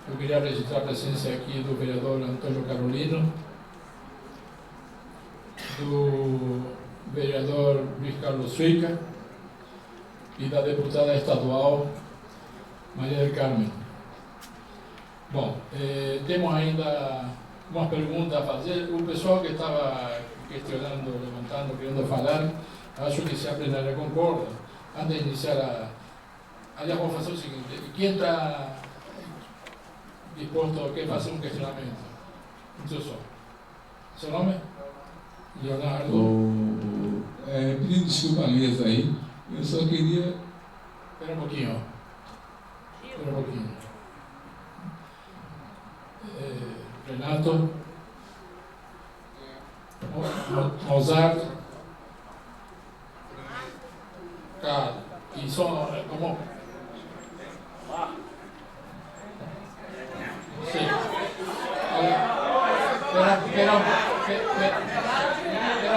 Eu queria registrar a presença aqui do vereador Antônio Carolino, do vereador Luiz Carlos Suica e da deputada estadual Maria del Carmen. Bom, temos ainda uma pergunta a fazer. O pessoal que estava questionando, levantando, querendo falar, acho que se a plenária concorda. Antes de iniciar aliás, vamos fazer o seguinte: quem está disposto a fazer um questionamento? Então, só. Seu nome? Leonardo. Pedindo desculpa à mesa aí, eu só queria... Espera um pouquinho. Espera um pouquinho. Renato. Mozart. Carlos. E só como... Sim. Espera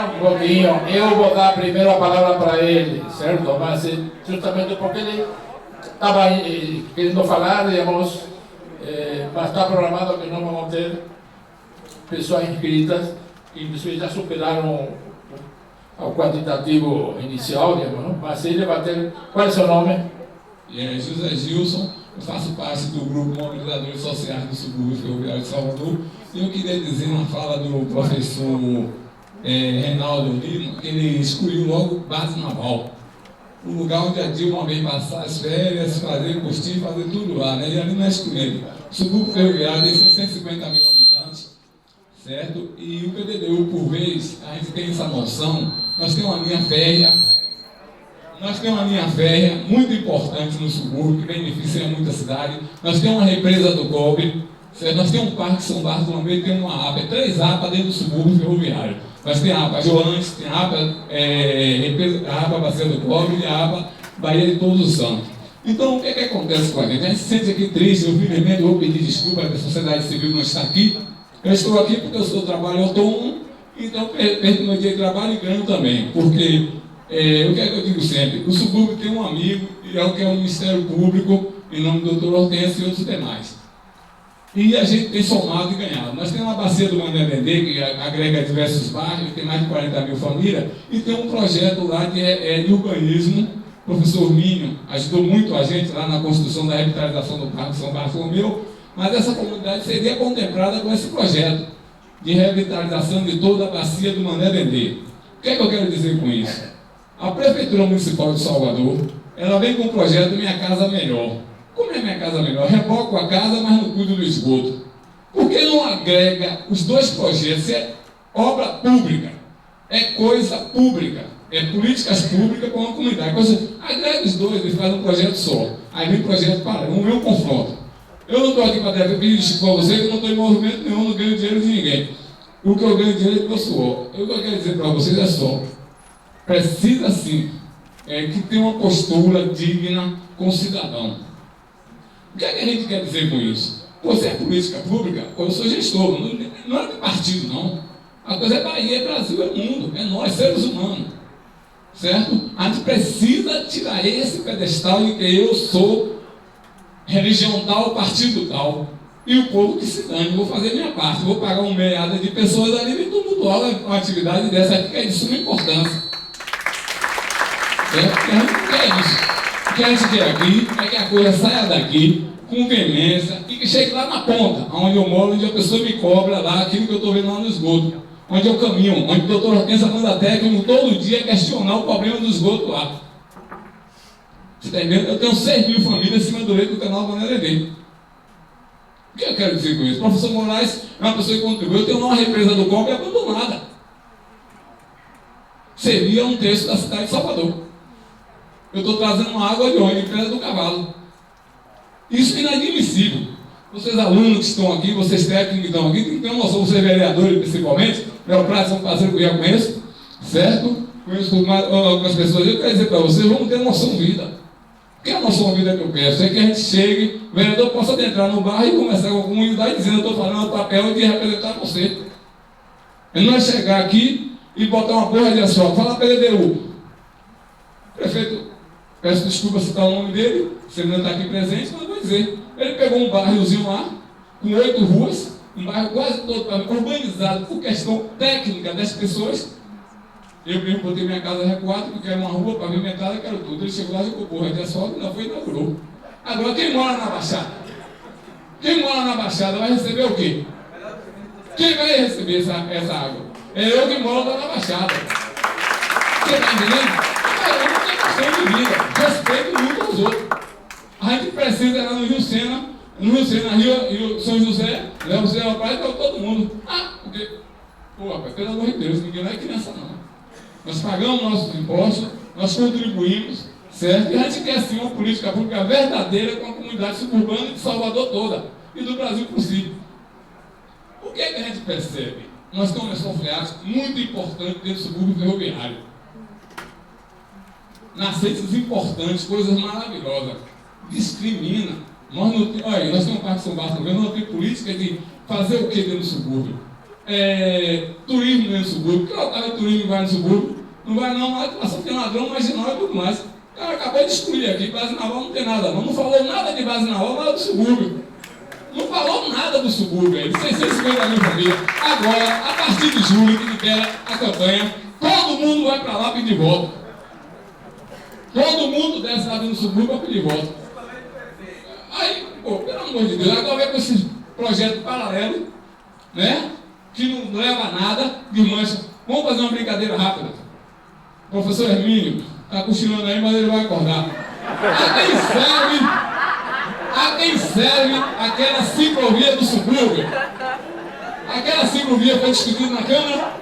um pouquinho, eu vou dar primeiro a palavra para ele, certo? Mas justamente porque ele estava querendo falar, digamos, mas está programado que não vamos ter pessoas inscritas, que inclusive já superaram o quantitativo inicial, digamos, não? Mas ele vai ter... Qual é o seu nome? José Gilson, eu faço parte do grupo Mobilizadores Sociais do Subúrbio Ferroviário de Salvador, e eu queria dizer na fala do professor Reinaldo Lima, que ele excluiu logo base naval, o lugar onde a Dilma vem passar as férias, fazer postinho, fazer tudo lá, né? E ali não é excluído. O Subúrbio Ferroviário tem 650 mil habitantes, certo? E o PDDU, por vez, a gente tem essa noção, nós temos uma linha férrea, muito importante no subúrbio, que beneficia muita cidade. Nós temos uma represa do Cobre, certo? Nós temos um parque São Bartolomeu e temos uma APA, 3 APA dentro do subúrbio ferroviário. Nós temos a APA Joantes, tem a APA Bacia do Cobre e a APA Bahia de Todos os Santos. Então, o que acontece com a gente? A gente se sente aqui triste, eu infelizmente vou pedir desculpa que a sociedade civil não está aqui. Eu estou aqui porque eu sou trabalho autônomo, então perco meu dia de trabalho e ganho também, porque... o que é que eu digo sempre? O subúrbio tem um amigo, e é o que é o Ministério Público, em nome do Dr. Hortêncio e outros demais. E a gente tem somado e ganhado. Nós temos a bacia do Mandé, que agrega diversos bairros, tem mais de 40 mil famílias, e tem um projeto lá de urbanismo. O professor Minho ajudou muito a gente lá na construção da revitalização do Parque São Bartolomeu, mas essa comunidade seria contemplada com esse projeto de revitalização de toda a bacia do Mandé. O que é que eu quero dizer com isso? A Prefeitura Municipal de Salvador, ela vem com o projeto Minha Casa Melhor. Como é Minha Casa Melhor? Reboco a casa, mas não cuido do esgoto. Por que não agrega os dois projetos? É obra pública, é coisa pública, é políticas públicas com a comunidade. Agrega os dois e faz um projeto só. Aí vem o projeto para, vamos ver o confronto. Eu não estou aqui para pedir desculpa a vocês, que eu não estou em movimento nenhum, não ganho dinheiro de ninguém. O que eu ganho dinheiro é do meu suor. O que eu quero dizer para vocês é só: precisa sim que tenha uma postura digna com o cidadão. O que é que a gente quer dizer com isso? Você é política pública, eu sou gestor, não é de partido não. A coisa é Bahia, é Brasil, é mundo, é nós, seres humanos. Certo? A gente precisa tirar esse pedestal de que eu sou religião tal, partido tal. E o povo que se dane, vou fazer minha parte, vou pagar uma meada de pessoas ali e tumultuar uma atividade dessa aqui que é de suma importância. Porque a gente não quer isso. O que a gente quer aqui é que a coisa saia daqui com veemência e que chegue lá na ponta, onde eu moro, onde a pessoa me cobra lá aquilo que eu estou vendo lá no esgoto, onde eu caminho, onde o doutor Hortêncio manda técnico todo dia questionar o problema do esgoto lá. Você está entendendo? Eu tenho 6 mil famílias em cima do leito do canal Mané. O que eu quero dizer com isso? O professor Moraes é uma pessoa que contribuiu. Eu tenho uma represa do Cobre abandonada. Seria um terço da cidade de Salvador. Eu estou trazendo uma água de onde? De Pedra do Cavalo. Isso é inadmissível. Vocês alunos que estão aqui, vocês técnicos que estão aqui, tem que ter uma noção, vocês vereadores principalmente, Léo Prats é um parceiro que eu já conheço, certo? Conheço algumas pessoas, eu quero dizer para vocês, vamos ter noção vida. O que é a noção vida que eu peço? É que a gente chegue, o vereador possa entrar no bar e conversar com a comunidade dizendo: eu estou falando o papel de representar você. Ele não é chegar aqui e botar uma porra de asfalto, falar PDDU. Prefeito, peço desculpa citar o nome dele, se ele não está aqui presente, mas vou dizer. Ele pegou um bairrozinho lá, com 8 ruas, um bairro quase todo urbanizado por questão técnica das pessoas. Eu mesmo botei minha casa recuada, porque era uma rua pavimentada, quero tudo. Ele chegou lá, jogou porra de asfalto e não foi e inaugurou. Agora, quem mora na Baixada? Quem mora na Baixada vai receber o quê? Quem vai receber essa água? É eu que moro lá na Baixada. Você está entendendo? Não tem questão de vida. Respeito muito aos outros. A gente precisa ir lá no Rio Sena, Rio São José, Léo José da Praia, para todo mundo. Porque, pô, rapaz, pelo amor de Deus, ninguém lá é criança não. Nós pagamos nossos impostos, nós contribuímos, certo? E a gente quer sim uma política pública verdadeira com a comunidade suburbana de Salvador toda e do Brasil por si. O que é que a gente percebe? Nós temos uma missão freática muito importante dentro do subúrbio ferroviário. Nascentes importantes, coisas maravilhosas. Discrimina. Nós temos um Parque São Bartolomeu, nós não temos política de fazer o que dentro do subúrbio? Turismo dentro do subúrbio. Que local de turismo vai no subúrbio? Não vai não, lá só tem ladrão, marginal e tudo mais. O cara acabou de excluir aqui, base naval não tem nada não. Não falou nada de base naval, nada do subúrbio. Não falou nada do subúrbio aí, 650 mil famílias. Agora, a partir de julho, que libera a campanha, todo mundo vai para lá pedir voto. Todo mundo desce lá dentro do subúrbio para pedir voto. Aí, pô, pelo amor de Deus, agora vem com esse projeto paralelo, né? Que não leva a nada, desmancha. Vamos fazer uma brincadeira rápida. O professor Hermínio está cochilando aí, mas ele vai acordar. A quem serve aquela ciclovia do subúrbio? Aquela ciclovia foi discutida na Câmara?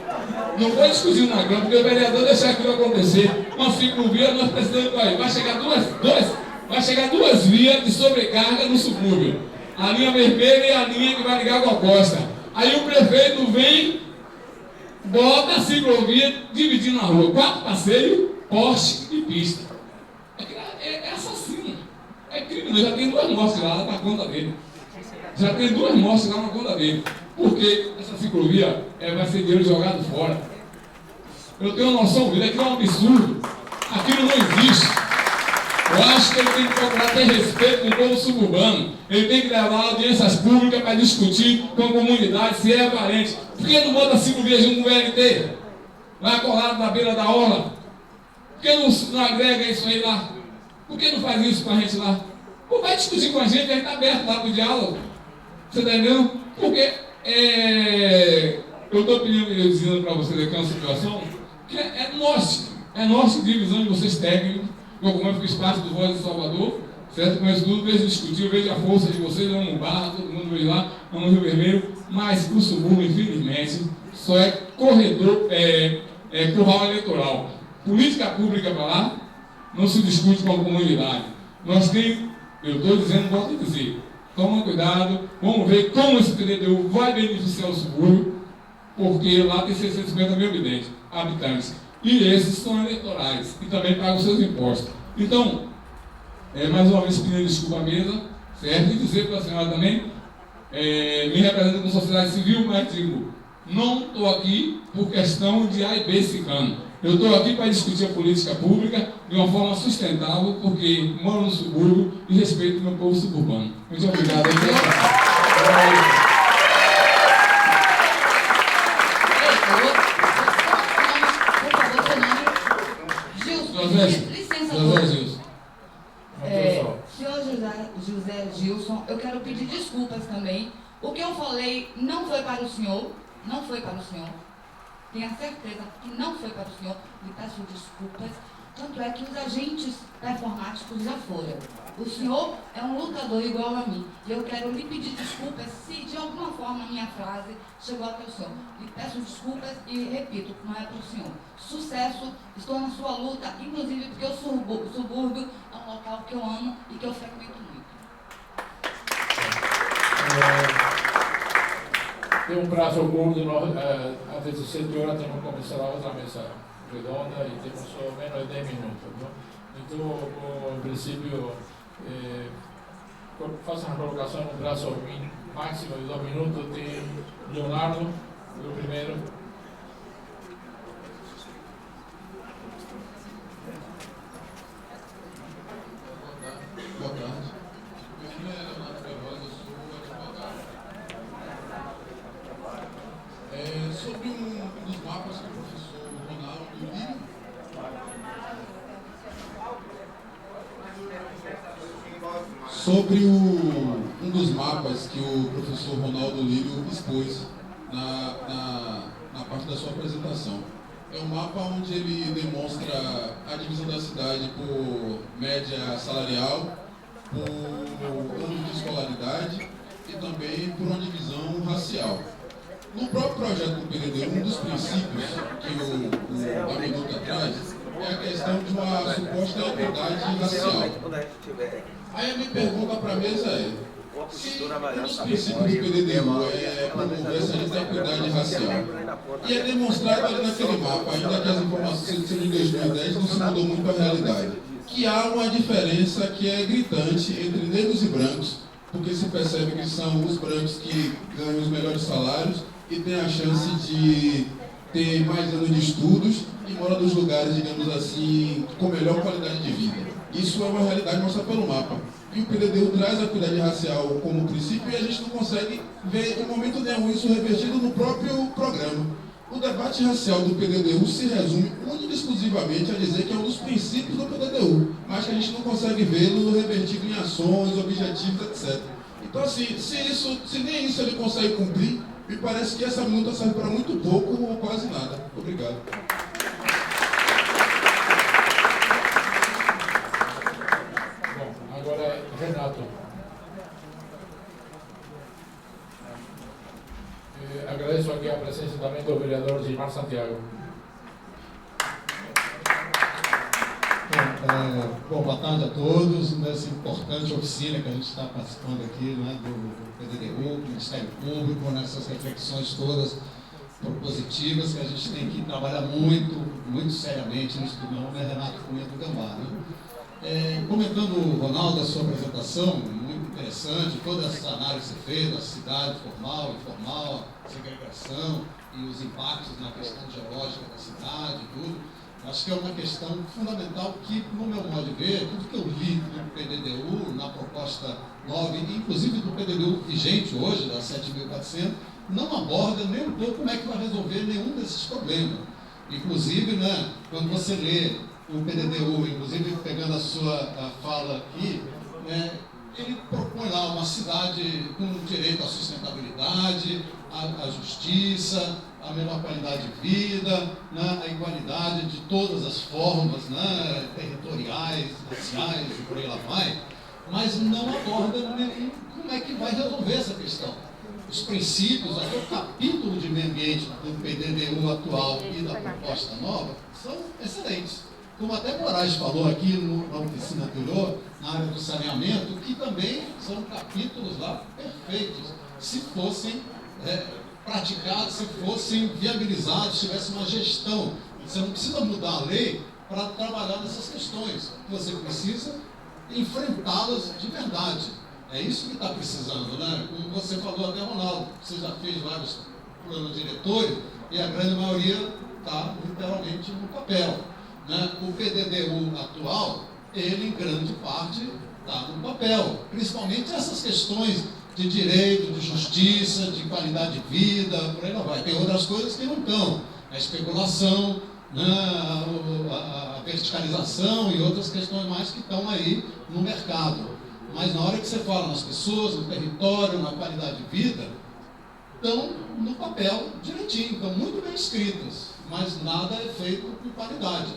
Não foi discutido na Câmara, porque o vereador deixou aquilo acontecer. Uma ciclovia, nós precisamos aí. Vai chegar duas vias de sobrecarga no subúrbio. A linha vermelha e a linha que vai ligar com a costa. Aí o prefeito vem, bota a ciclovia dividindo a rua. 4 passeios, poste e pista. É assassino. É criminoso. Já tem 2 mortes lá na conta dele. Já tem 2 mortes lá na conta dele. Porque essa ciclovia vai ser dinheiro jogado fora. Eu tenho noção, aquilo é um absurdo. Aquilo não existe. Eu acho que ele tem que procurar ter respeito com o povo suburbano. Ele tem que levar audiências públicas para discutir com a comunidade se é aparente. Por que não bota 5 vias junto com o VLT? Lá colado na beira da orla? Por que não agrega isso aí lá? Por que não faz isso com a gente lá? Pô, vai discutir com a gente está aberto lá para o diálogo. Você está entendendo? Porque eu estou dizendo para vocês aqui uma situação que é nossa divisão de vocês técnicos. Eu, como eu fiz parte do Voz de Salvador, certo? Conheço tudo, vejo discutir, vejo a força de vocês, amo o Barra, todo mundo veio lá, amo o Rio Vermelho, mas o subúrbio, infelizmente, só é corredor, curral eleitoral. Política pública para lá, não se discute com a comunidade. Nós temos, eu estou dizendo, volto a dizer, toma cuidado, vamos ver como esse PDTU vai beneficiar o subúrbio, porque lá tem 650 mil habitantes. E esses são eleitorais e também pagam seus impostos. Então, mais uma vez pedindo desculpa à mesa, certo? E dizer para a senhora também, me represento como sociedade civil, mas digo, não estou aqui por questão de A e B ciclano. Eu estou aqui para discutir a política pública de uma forma sustentável, porque moro no subúrbio e respeito o meu povo suburbano. Muito obrigado. Senhor José Gilson, eu quero pedir desculpas também. O que eu falei não foi para o senhor, não foi para o senhor. Tenha certeza que não foi para o senhor. Me peço desculpas. Tanto é que os agentes performáticos já foram. O senhor é um lutador igual a mim. E eu quero lhe pedir desculpas se de alguma forma a minha frase chegou até o senhor. Lhe peço desculpas e repito, não é para o senhor. Sucesso, estou na sua luta, inclusive porque o subúrbio é um local que eu amo e que eu frequento muito. Tem um prazo curto, antes de 7 horas temos que começar a outra mesa redonda e temos só menos de 10 minutos. Não? Então, em princípio, façam a colocação no prazo máximo de 2 minutos. Tem Leonardo, o primeiro. Boa tarde. Meu nome é Leonardo. sobre um dos mapas que o professor Ronaldo Lírio expôs na parte da sua apresentação. É um mapa onde ele demonstra a divisão da cidade por média salarial, por ano de escolaridade e também por uma divisão racial. No próprio projeto do PDD, um dos princípios que a minuta traz é a questão de uma suposta equidade racial. Aí a minha pergunta para a mesa é: se um dos princípios do PDDU é promover essa equidade racial, e é demonstrado ali naquele mapa, ainda que as informações sejam de 2010, não se mudou muito a realidade, que há uma diferença que é gritante entre negros e brancos, porque se percebe que são os brancos que ganham os melhores salários e têm a chance de ter mais anos de estudos e moram nos lugares, digamos assim, com melhor qualidade de vida. Isso é uma realidade mostrada pelo mapa. E o PDDU traz a equidade racial como princípio e a gente não consegue ver em momento nenhum isso revertido no próprio programa. O debate racial do PDDU se resume única e exclusivamente a dizer que é um dos princípios do PDDU, mas que a gente não consegue vê-lo revertido em ações, objetivos, etc. Então, assim, se nem isso ele consegue cumprir, me parece que essa minuta serve para muito pouco ou quase nada. Obrigado. Bom, agora Renato. Agradeço aqui a presença também do vereador Gilmar Santiago. Bom, boa tarde a todos nessa importante oficina que a gente está participando aqui, né, do PDDU, do Ministério Público, nessas reflexões todas propositivas que a gente tem que trabalhar muito seriamente nisso do meu nome é Renato Cunha do Gambá. Né? Comentando, Ronaldo, a sua apresentação, muito interessante, toda essa análise que você fez da cidade formal, informal, segregação e os impactos na questão geológica da cidade e tudo. Acho que é uma questão fundamental que, no meu modo de ver, tudo que eu li do PDDU, na proposta 9, inclusive do PDDU vigente hoje, da 7.400, não aborda nem um pouco como é que vai resolver nenhum desses problemas. Inclusive, né, quando você lê o PDDU, inclusive pegando a sua fala aqui, ele propõe lá uma cidade com direito à sustentabilidade, à justiça, a melhor qualidade de vida, né, a igualdade de todas as formas, né, territoriais, raciais e por aí lá vai, mas não aborda como é que vai resolver essa questão. Os princípios, até o capítulo de meio ambiente do PDDU atual e da proposta nova são excelentes. Como até Moraes falou aqui na oficina anterior, na área do saneamento, que também são capítulos lá perfeitos, se fossem praticados, se fossem viabilizados, se tivesse uma gestão. Você não precisa mudar a lei para trabalhar nessas questões. Você precisa enfrentá-las de verdade. É isso que está precisando, né? Como você falou até, Ronaldo, você já fez vários planos diretores e a grande maioria está literalmente no papel. Né? O PDDU atual, ele em grande parte está no papel. Principalmente essas questões de direito, de justiça, de qualidade de vida, por aí não vai. Tem outras coisas que não estão. A especulação, né, a verticalização e outras questões mais que estão aí no mercado. Mas na hora que você fala nas pessoas, no território, na qualidade de vida, estão no papel direitinho, estão muito bem escritas, mas nada é feito com qualidade,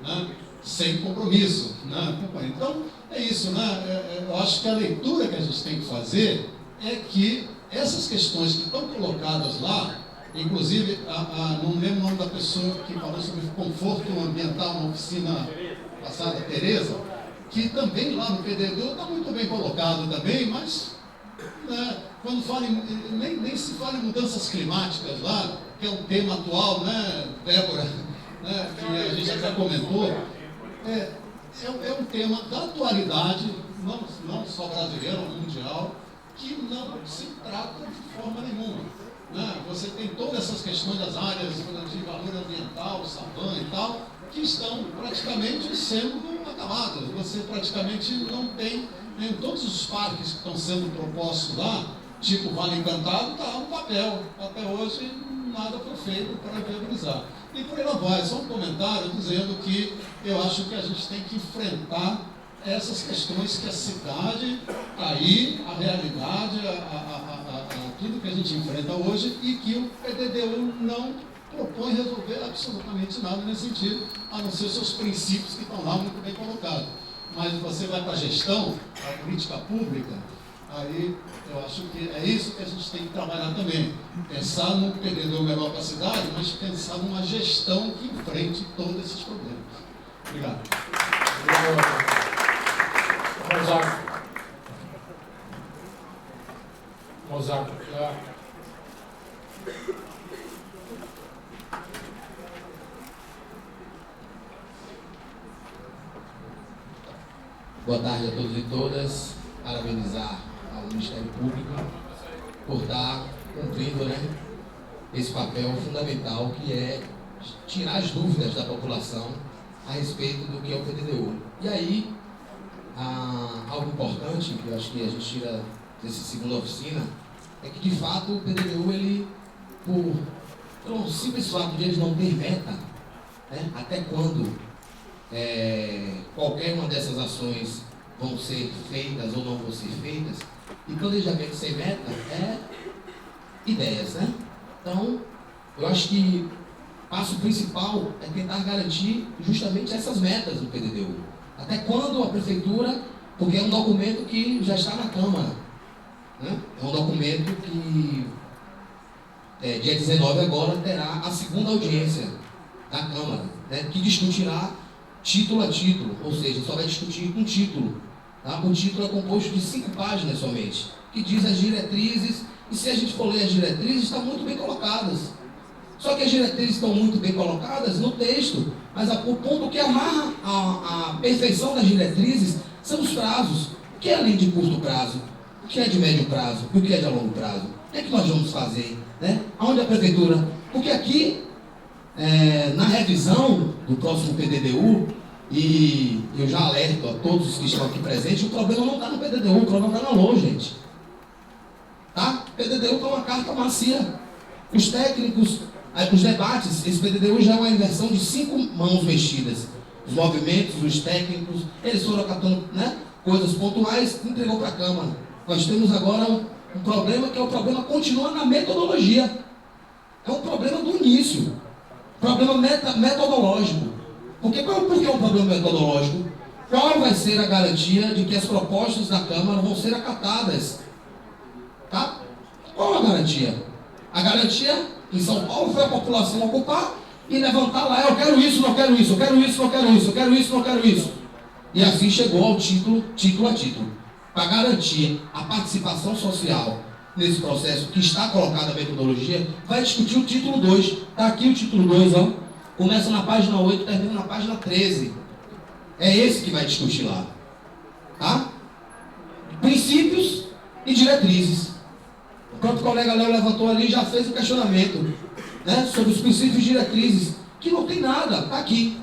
né? Sem compromisso. Né? Então, é isso, né? Eu acho que a leitura que a gente tem que fazer é que essas questões que estão colocadas lá, inclusive, não lembro o nome da pessoa que falou sobre conforto ambiental na oficina passada, Tereza, que também lá no PDDU está muito bem colocado também, mas né, quando fala nem se fala em mudanças climáticas lá, que é um tema atual, né, Débora, né, que a gente até comentou, é um tema da atualidade, não só brasileira, mundial, que não se trata de forma nenhuma. Né? Você tem todas essas questões das áreas de valor ambiental, Savan e tal, que estão praticamente sendo acabadas. Você praticamente não tem, em todos os parques que estão sendo propostos lá, tipo Vale Encantado, está lá no papel. Até hoje nada foi feito para viabilizar. E por aí lá vai, só um comentário dizendo que eu acho que a gente tem que enfrentar essas questões que a cidade está aí, a realidade, tudo que a gente enfrenta hoje, e que o PDDU não propõe resolver absolutamente nada nesse sentido, a não ser os seus princípios que estão lá muito bem colocados. Mas você vai para a gestão, para a política pública, aí eu acho que é isso que a gente tem que trabalhar também. Pensar num PDDU melhor para a cidade, mas pensar numa gestão que enfrente todos esses problemas. Obrigado. Mozaco. Boa tarde a todos e todas. Parabenizar ao Ministério Público por estar cumprindo, esse papel fundamental, que é tirar as dúvidas da população a respeito do que é o PDDU. E aí, algo importante que eu acho que a gente tira dessa segunda oficina é que, de fato, o PDDU, ele, pelo simples fato de eles não ter meta, até quando qualquer uma dessas ações vão ser feitas ou não vão ser feitas, e planejamento sem meta é ideias, Então, eu acho que o passo principal é tentar garantir justamente essas metas do PDDU. Até quando a prefeitura, porque é um documento que já está na Câmara, é um documento que dia 19 agora terá a segunda audiência da Câmara, que discutirá título a título, ou seja, só vai discutir um título. O título é composto de 5 páginas somente, que diz as diretrizes, e se a gente for ler as diretrizes, estão muito bem colocadas. Só que as diretrizes estão muito bem colocadas no texto, mas o ponto que amarra a perfeição das diretrizes são os prazos. O que é a lei de curto prazo? O que é de médio prazo? E o que é de longo prazo? O que é que nós vamos fazer? Aonde a prefeitura? Porque aqui, na revisão do próximo PDDU, e eu já alerto a todos os que estão aqui presentes, o problema não está no PDDU, o problema está na LOA, gente. O PDDU está uma carta macia. Os técnicos, os debates, esse PDDU já é uma inversão de 5 mãos mexidas. Os movimentos, os técnicos, eles foram acatando coisas pontuais, entregou para a Câmara. Nós temos agora um problema que é o problema continua na metodologia. É um problema do início. Problema metodológico. Por que é um problema metodológico? Qual vai ser a garantia de que as propostas da Câmara vão ser acatadas? Qual a garantia? A garantia em São Paulo foi a população ocupar e levantar lá: eu quero isso, não quero isso, eu quero isso, não quero isso, eu quero isso, não quero isso. E assim chegou ao título a título. Para garantir a participação social nesse processo que está colocado na metodologia, vai discutir o título 2. Está aqui o título 2, começa na página 8, termina na página 13. É esse que vai discutir lá. Princípios e diretrizes. O próprio colega Léo levantou ali e já fez o questionamento sobre os princípios e diretrizes, que não tem nada, está aqui.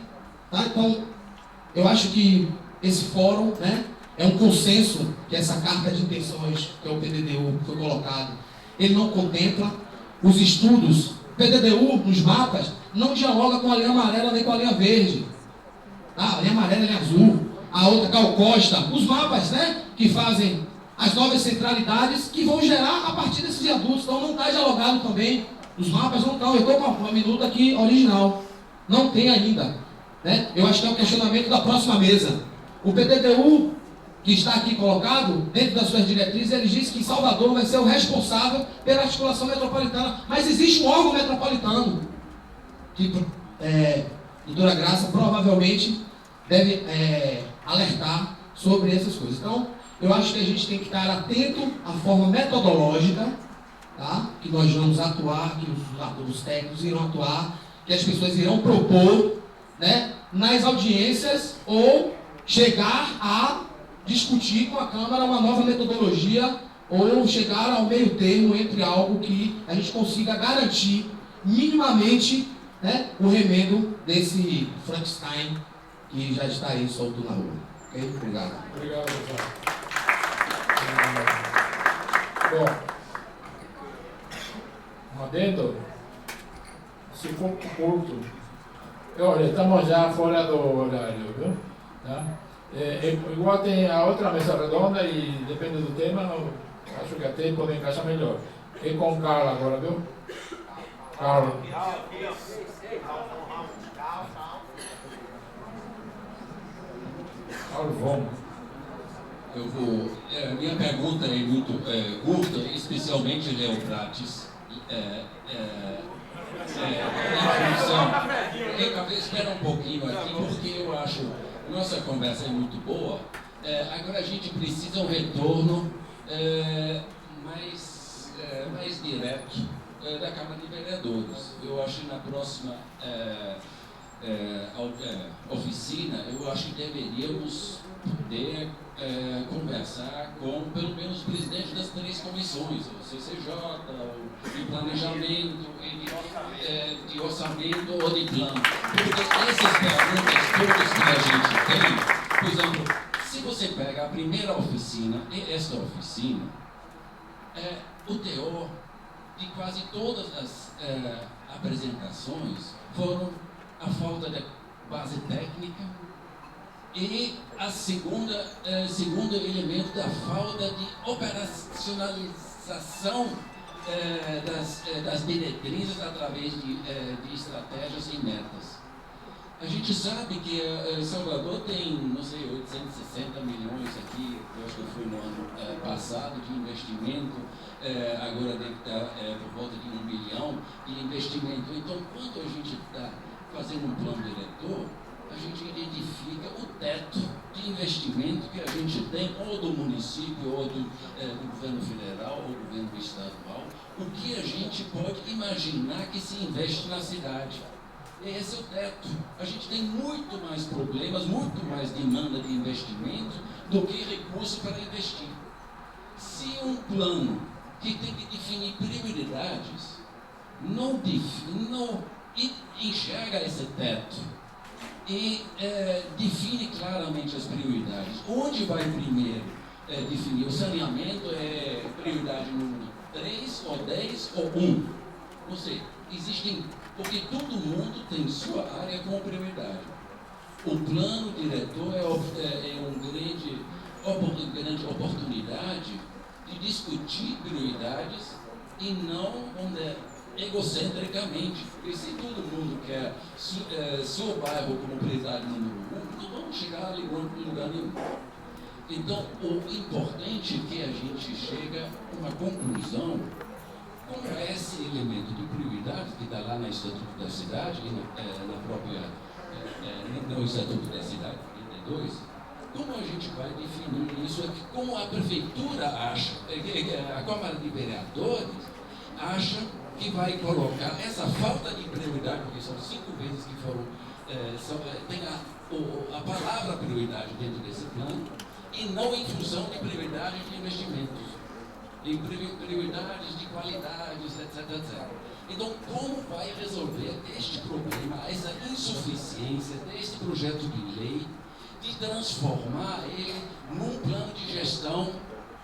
Então, eu acho que esse fórum é um consenso, que essa carta de intenções, que é o PDDU, que foi colocado, ele não contempla os estudos. O PDDU, nos mapas, não dialoga com a linha amarela nem com a linha verde. A linha amarela e a linha azul, a outra Gal Costa, os mapas que fazem as novas centralidades que vão gerar a partir desses viadutos. Então não está dialogado também. Os mapas não estão. Eu estou com uma minuta aqui original. Não tem ainda. Eu acho que é um questionamento da próxima mesa. O PDDU, que está aqui colocado, dentro das suas diretrizes, ele diz que Salvador vai ser o responsável pela articulação metropolitana. Mas existe um órgão metropolitano, que doutora Graça provavelmente deve alertar sobre essas coisas. Então, eu acho que a gente tem que estar atento à forma metodológica, que nós vamos atuar, que os técnicos irão atuar, que as pessoas irão propor nas audiências, ou chegar a discutir com a Câmara uma nova metodologia, ou chegar ao meio termo entre algo que a gente consiga garantir minimamente o remendo desse Frankenstein que já está aí solto na rua. Ok? Obrigado. Obrigado, Zé. Bom, um adendo, se for curto, olha, estamos já fora do horário, viu? Igual tem a outra mesa redonda e depende do tema, acho que até pode encaixar melhor. É com Carla agora, viu? Carla. Carla, eu vou. Minha pergunta é muito curta, especialmente Léo Prates. Espera um pouquinho aqui, porque eu acho que nossa conversa é muito boa. Agora a gente precisa um retorno mais direto da Câmara de Vereadores. Eu acho que na próxima oficina, eu acho que deveríamos poder conversar com pelo menos os presidentes das 3 comissões, o CCJ, de planejamento, de orçamento ou de plano. Porque essas perguntas todas que a gente tem, por exemplo, se você pega a primeira oficina e esta oficina, o teor de quase todas as apresentações foram a falta de base técnica e a segundo elemento da falta de operacionalização das diretrizes através de estratégias e metas. A gente sabe que Salvador tem, não sei, 860 milhões aqui, eu acho que foi no ano passado, de investimento, agora deve estar por volta de 1 bilhão de investimento. Então, quando a gente está fazendo um plano diretor, a gente identifica o teto de investimento que a gente tem, ou do município, ou do governo federal, ou do governo estadual, o que a gente pode imaginar que se investe na cidade. Esse é o teto. A gente tem muito mais problemas, muito mais demanda de investimento do que recurso para investir. Se um plano que tem que definir prioridades não enxerga esse teto e define claramente as prioridades, onde vai primeiro definir? O saneamento é prioridade número 3 ou 10 ou 1? Não sei. Existem, porque todo mundo tem sua área como prioridade. O plano diretor é uma grande oportunidade de discutir prioridades e não egocentricamente. Porque se todo mundo quer seu bairro como prioridade número 1, não vamos chegar em lugar nenhum. Então, o importante é que a gente chega a uma conclusão com esse elemento de prioridade que está lá no Estatuto da Cidade e na própria no Estatuto da Cidade 32, como a gente vai definir isso? Como a Prefeitura acha, a Câmara de Vereadores acha que vai colocar essa falta de prioridade, porque são 5 vezes que foram, tem a palavra prioridade dentro desse plano, e não em função de prioridades de investimentos, de prioridades de qualidades, etc. Então, como vai resolver este problema, essa insuficiência deste projeto de lei, de transformar ele num plano de gestão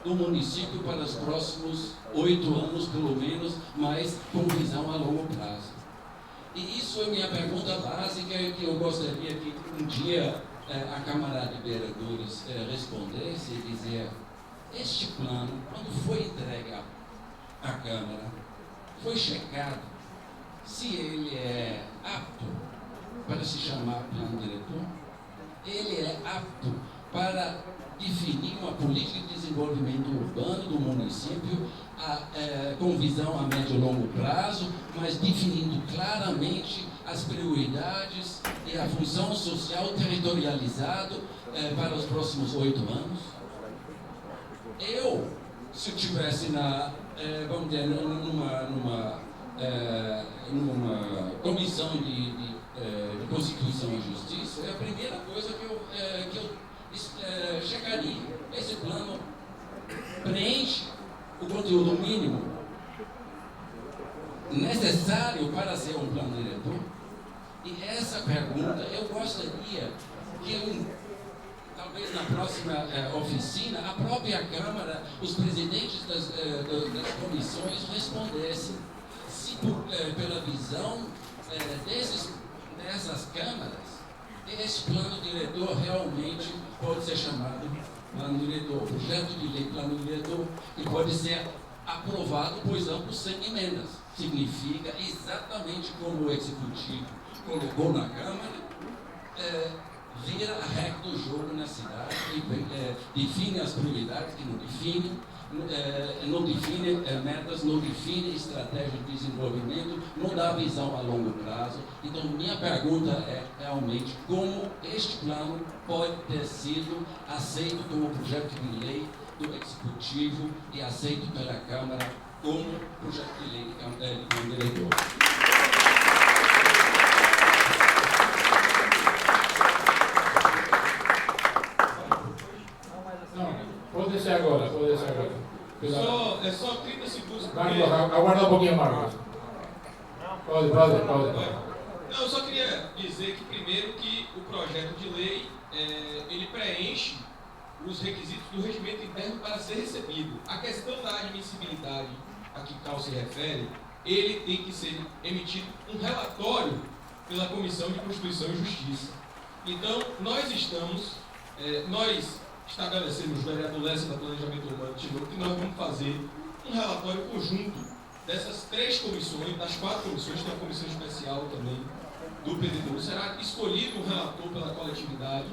do município para os próximos 8 anos, pelo menos, mas com visão a longo prazo? E isso é minha pergunta básica, que eu gostaria que um dia a Câmara de Vereadores respondesse e dizer: este plano, quando foi entregue à Câmara, foi checado se ele é apto para se chamar plano diretor? Ele é apto para definir uma política de desenvolvimento urbano do município com visão a médio e longo prazo, mas definindo claramente as prioridades e a função social territorializado para os próximos 8 anos? Eu, se eu estivesse vamos dizer, numa comissão de Constituição e Justiça, é a primeira coisa que eu checaria. Esse plano preenche o conteúdo mínimo necessário para ser um plano diretor? E essa pergunta eu gostaria que talvez na próxima oficina, a própria Câmara, os presidentes das comissões respondessem se pela visão dessas câmaras esse plano diretor realmente pode ser chamado plano diretor, projeto de lei plano diretor, e pode ser aprovado, pois ambos sem emendas. Significa exatamente como o Executivo colocou na Câmara, vira a regra do jogo na cidade, define as prioridades que não define, metas, não define estratégia de desenvolvimento, não dá visão a longo prazo. Então, minha pergunta é realmente como este plano pode ter sido aceito como projeto de lei do Executivo e aceito pela Câmara como projeto de lei do diretor. Pode ser agora, pode ser agora. É só 30 segundos. Marcos, aguarda um pouquinho, Marcos. Pode. Não, eu só queria dizer que, primeiro, que o projeto de lei, ele preenche os requisitos do regimento interno para ser recebido. A questão da admissibilidade a que Cal se refere, ele tem que ser emitido um relatório pela Comissão de Constituição e Justiça. Então, nós estabelecemos, o vereador Lécio da Planejamento Urbano tirou, que nós vamos fazer um relatório conjunto dessas 3 comissões, das 4 comissões, tem uma comissão especial também do PDDU. Será escolhido um relator pela coletividade.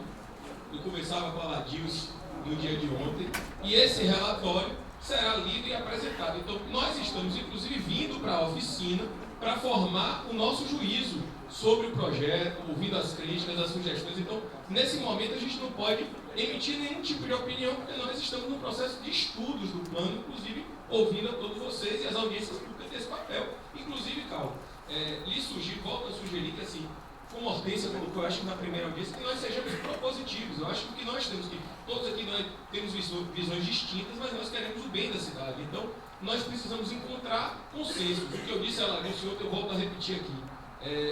Eu conversava com a Ladils no dia de ontem, e esse relatório será lido e apresentado. Então, nós estamos, inclusive, vindo para a oficina para formar o nosso juízo sobre o projeto, ouvindo as críticas, as sugestões. Então, nesse momento, a gente não pode emitir nenhum tipo de opinião, porque nós estamos no processo de estudos do plano, inclusive ouvindo a todos vocês e as audiências públicas desse papel. Inclusive, Cal, volto a sugerir que, assim, como a Hortência colocou, eu acho que na primeira audiência, que nós sejamos propositivos. Eu acho que nós temos que, todos aqui nós temos visões distintas, mas nós queremos o bem da cidade. Então, nós precisamos encontrar consenso. O que eu disse a Larissa, eu volto a repetir aqui.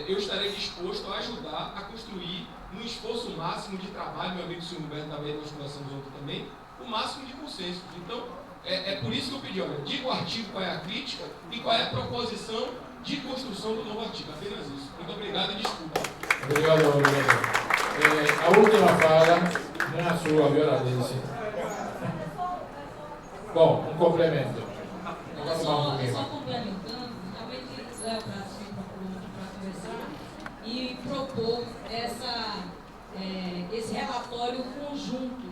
Eu estarei disposto a ajudar a construir, num esforço máximo de trabalho, meu amigo Silvio Humberto também, nós conversamos ontem também, o máximo de consenso. Então, é por isso que eu pedi, olha, diga o artigo qual é a crítica e qual é a proposição de construção do novo artigo. Apenas isso. Muito obrigado e desculpa. Obrigado. A última fala não é a sua, viu, Larissa? Bom, um complemento. Só complementando, acabei de Léo para conversar e propor esse relatório conjunto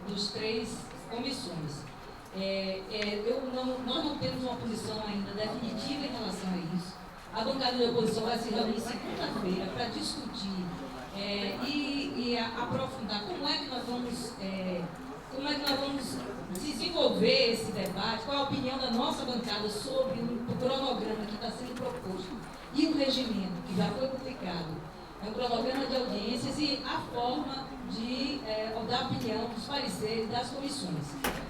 dos 3 comissões. Nós não temos uma posição ainda definitiva em relação a isso. A bancada de oposição vai se reunir segunda-feira para discutir e aprofundar como é que nós vamos desenvolver esse debate, qual a opinião da nossa bancada sobre o cronograma que está sendo proposto e o regimento que já foi publicado. É um cronograma de audiências e a forma da opinião, dos pareceres das comissões.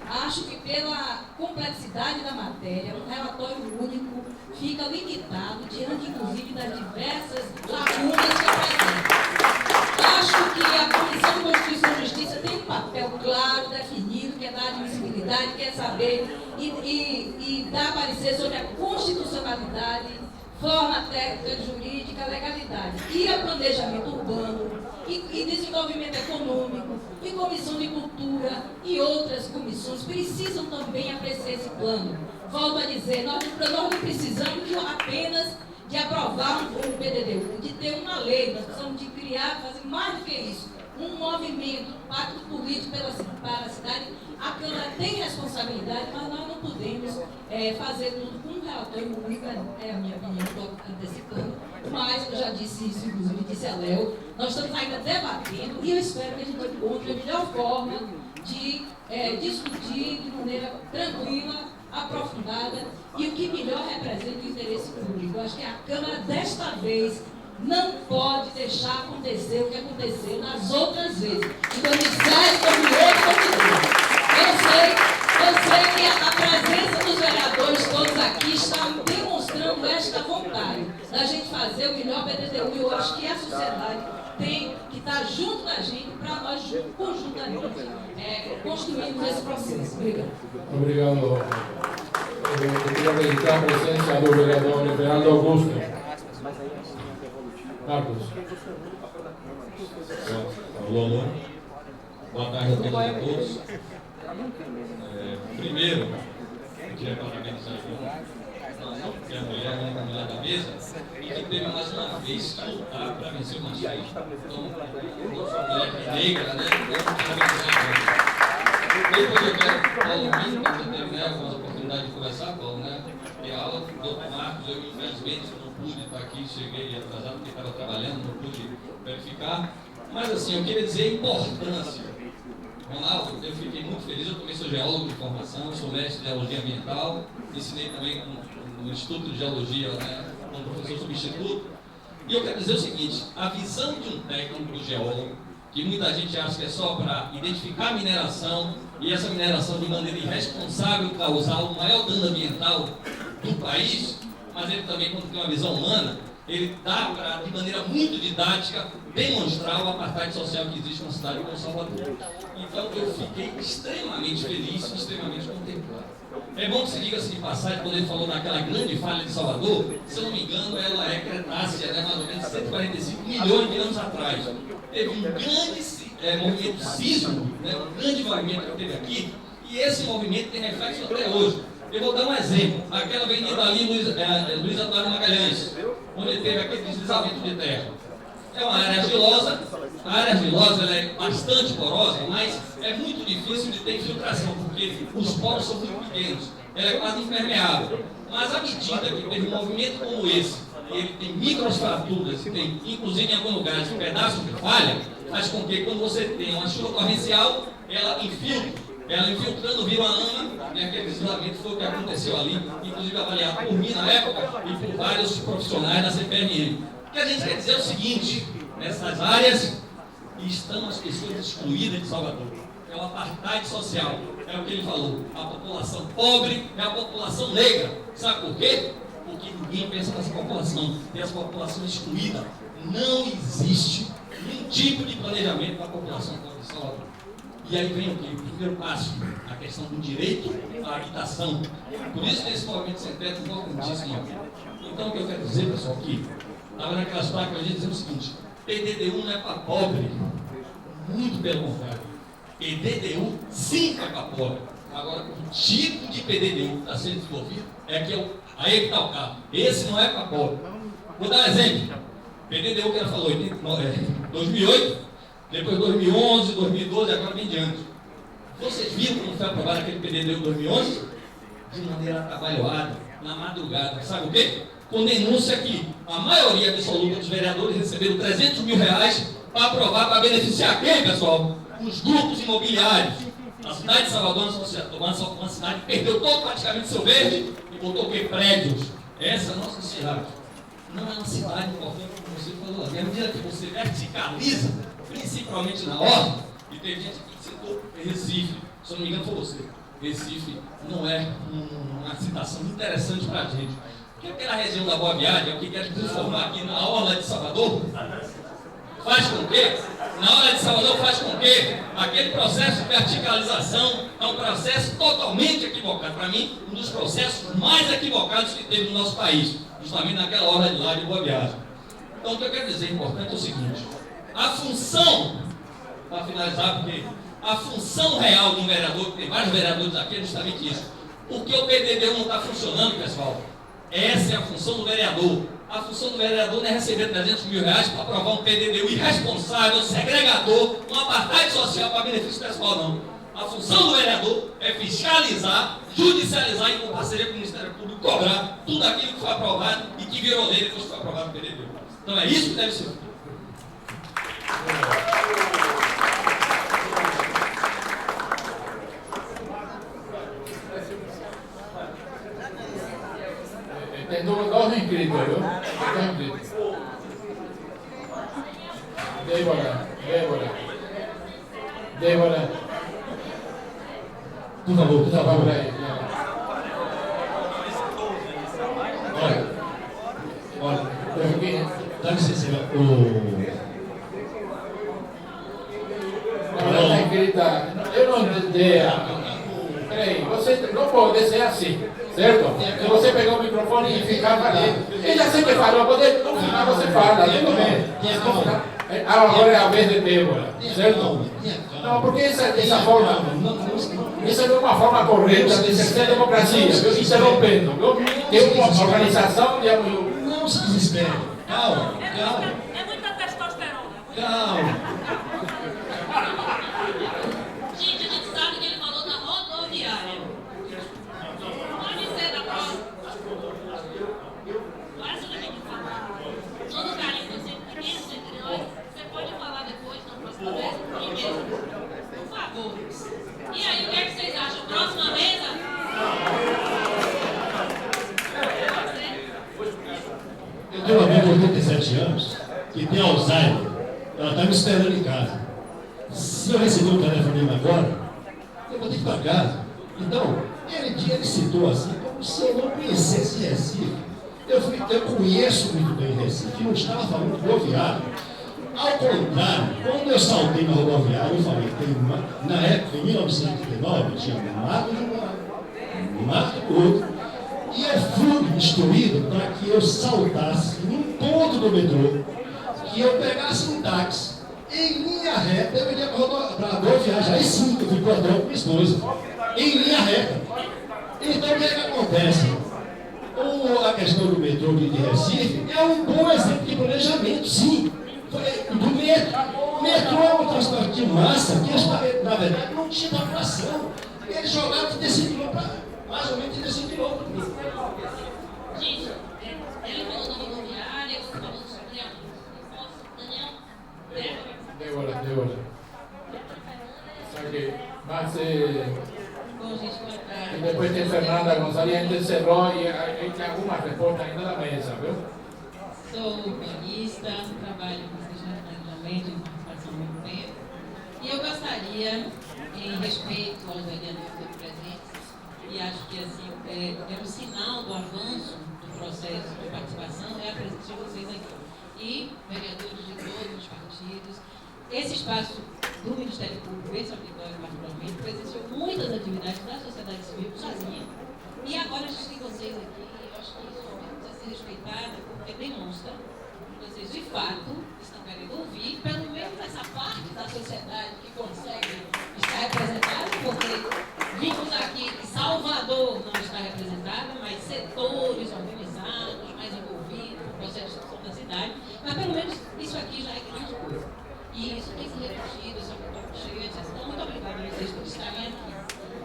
Acho que pela complexidade da matéria, um relatório único fica limitado diante, inclusive, das diversas lacunas que apresenta. Acho que a Comissão de Constituição e Justiça tem um papel claro, definido, que é da admissibilidade, quer saber e dar parecer sobre a constitucionalidade, forma técnica, jurídica, legalidade. E o planejamento urbano, e desenvolvimento econômico, e comissão de cultura, e outras comissões precisam também apreciar esse plano. Volto a dizer, nós não precisamos apenas de aprovar um PDDU, de ter uma lei, nós precisamos de criar, fazer mais do que isso, um movimento, um pacto político para a cidade. A Câmara tem responsabilidade, mas nós não podemos fazer tudo com um relatório único, é a minha opinião, estou antecipando, mas eu já disse isso, inclusive disse a Léo, nós estamos ainda debatendo e eu espero que a gente encontre a melhor forma de discutir de maneira tranquila, aprofundada e o que melhor representa o interesse público. Eu acho que a Câmara, desta vez, não pode deixar acontecer o que aconteceu nas outras vezes, em 2007, 2008, 2012. Eu sei que a presença dos vereadores todos aqui está demonstrando esta vontade da gente fazer o melhor PDDU e eu acho que a sociedade tem que estar junto da gente para nós conjuntamente construirmos esse processo. Obrigado. Obrigado. Eu queria registrar a presença do vereador Fernando Augusto. Marcos. Alô, alô. Boa tarde a todos. Primeiro, eu queria parabenizar a mulher da mesa, que teve mais uma vez que lutar para vencer o machismo. Então, nossa mulher negra, né? Depois eu quero, Paulo Mínimo, que já teve algumas oportunidades de conversar, Paulo, né? E a aula do Dr. Marcos, eu infelizmente não pude estar aqui, cheguei atrasado porque estava trabalhando, não pude verificar. Mas assim, eu queria dizer a importância. Ronaldo, eu fiquei muito feliz, eu também sou geólogo de formação, sou mestre de geologia ambiental, ensinei também no Instituto de Geologia, né, como professor substituto. E eu quero dizer o seguinte, a visão de um técnico geólogo, que muita gente acha que é só para identificar a mineração, e essa mineração de maneira irresponsável causar o maior dano ambiental do país, mas ele também, quando tem uma visão humana, ele dá para, de maneira muito didática, demonstrar o apartheid social que existe na cidade como Salvador. Então eu fiquei extremamente feliz, extremamente contemplado. É bom que se diga-se de passagem, quando ele falou naquela grande falha de Salvador, se eu não me engano, ela é Cretácea, né, mais ou menos 145 milhões de anos atrás. Teve um grande movimento sísmico, né, um grande movimento que teve aqui, e esse movimento tem reflexo até hoje. Eu vou dar um exemplo. Aquela avenida ali, Luiz Eduardo Magalhães, onde teve aquele deslizamento de terra. É uma área argilosa, a área argilosa ela é bastante porosa, mas é muito difícil de ter infiltração, porque os poros são muito pequenos, ela é quase impermeável. Mas à medida que teve um movimento como esse, ele tem microfraturas, tem inclusive em alguns lugares pedaços de falha, faz com que quando você tem uma chuva torrencial, ela infiltrando vira uma lama, e aquele deslizamento foi o que aconteceu ali, inclusive avaliado por mim na época e por vários profissionais da CPMM. O que a gente quer dizer é o seguinte, nessas áreas estão as pessoas excluídas de Salvador. É o apartheid social, é o que ele falou. A população pobre é a população negra. Sabe por quê? Porque ninguém pensa nessa população. Tem essa população excluída. Não existe nenhum tipo de planejamento para a população pobre de Salvador. E aí vem o quê? O primeiro passo, a questão do direito à habitação. Por isso que esse movimento sem teto é importantíssimo. Então o que eu quero dizer, pessoal, aqui, estava naquelas placas a gente dizer o seguinte, PDD1 não é para pobre, muito pelo contrário. PDD1 sim é para pobre. Agora, o tipo de PDD1 que está sendo desenvolvido é que aí que está o carro. Esse não é para pobre. Vou dar um exemplo. PDD1 que ela falou, 2008, depois 2011, 2012, agora vem diante. Vocês viram como foi aprovado aquele PDD1 2011? De maneira atabalhoada, na madrugada. Sabe o quê? Com denúncia que a maioria absoluta dos vereadores receberam 300 mil reais para aprovar, para beneficiar quem, pessoal? Os grupos imobiliários. A cidade de Salvador, uma cidade que perdeu todo praticamente seu verde e botou o quê? Prédios. Essa é a nossa cidade. Não é uma cidade importante, como você falou. À medida que você verticaliza, principalmente na ordem, e tem gente que citou Recife, se eu não me engano foi você. Recife não é uma citação interessante para a gente. Porque aquela região da Boa Viagem, o que quer transformar aqui na orla de Salvador, faz com que, na orla de Salvador, faz com que aquele processo de verticalização é um processo totalmente equivocado. Para mim, um dos processos mais equivocados que teve no nosso país, justamente naquela orla de lá de Boa Viagem. Então, o que eu quero dizer importante é o seguinte, a função, para finalizar, porque a função real de um vereador, que tem vários vereadores aqui, é justamente isso. Porque o PDD1 não está funcionando, pessoal. Essa é a função do vereador. A função do vereador não é receber 300 mil reais para aprovar um PDD1 irresponsável, segregador, um apartheid social para benefício pessoal, não. A função do vereador é fiscalizar, judicializar e, com parceria com o Ministério Público, cobrar tudo aquilo que foi aprovado e que virou lei depois que foi aprovado no PDD1. Então é isso que deve ser. Tem dois inscritos, viu? Dois inscritos. Débora. Por favor, por favor. Olha, dá licença, Ela está inscrita. Eu não dei. Peraí, você não pode ser assim. certo? Se você pegar o microfone e ficar falando, ele já sempre falou, poder, no final você fala, tudo bem. Agora é a vez de Débora, certo? Não, porque essa forma, essa não é uma forma correta de exercer a democracia, interrompendo. Tem uma organização de apoio. Não se desespere. Calma. É muita testosterona. Calma. Gente, a gente sabe que ele falou da rodoviária. Pode ser da próxima. Essa da gente falar. Todo carinho que você tem entre nós, você pode falar depois, na próxima vez, primeiro. Por favor. E aí, o que é que vocês acham? Próxima mesa? Eu tenho uma amiga de 87 anos que tem Alzheimer. Ela está me esperando em casa. Se eu receber um telefonema agora, eu vou ter que ir para casa. Então, ele citou assim, como se eu não conhecesse Recife. Eu conheço muito bem Recife, não estava falando de rodoviário. Ao contrário, quando eu saltei na rodoviária, eu falei, na época, em 1939, tinha mato de um lado, mato do outro. E eu fui instruído para que eu saltasse num ponto do metrô, que eu pegasse um táxi, em linha reta, eu iria para a rodoviária, aí sim, eu fui cordão com minha esposa, em linha reta. Então, o que é que acontece? A questão do metrô de Recife é um bom exemplo de planejamento, sim. Do metro. O metrô é um transporte de massa que, na verdade, não tinha população. Eles jogaram de decidiu para mais ou menos 35 quilômetros. Gente, ele falou da rodoviária, você falou sobre a Daniel? Débora. Mas e depois tem Fernanda Gonçalves, a gente encerrou e tem algumas respostas ainda na mesa, viu? Sou urbanista, trabalho com questões de planejamento e participação há muito tempo. E eu gostaria, em respeito aos vereadores aqui presentes, e acho que assim, é um sinal do avanço do processo de participação, é a presença de vocês aqui. E vereadores de todos os partidos. Esse espaço do Ministério Público, esse auditório particularmente, presenciou muitas atividades da sociedade civil sozinha. E agora a gente tem vocês aqui, eu acho que isso precisa ser respeitado, porque demonstra que vocês, de fato, estão querendo ouvir, pelo menos essa parte da sociedade que consegue estar representada, porque vimos aqui que Salvador não está representada, mas setores organizados, mais envolvidos no processo de construção da cidade, mas pelo menos isso aqui já é grande coisa. E isso tem se repetido, isso é muito cheio, então muito obrigada a vocês por estarem aqui.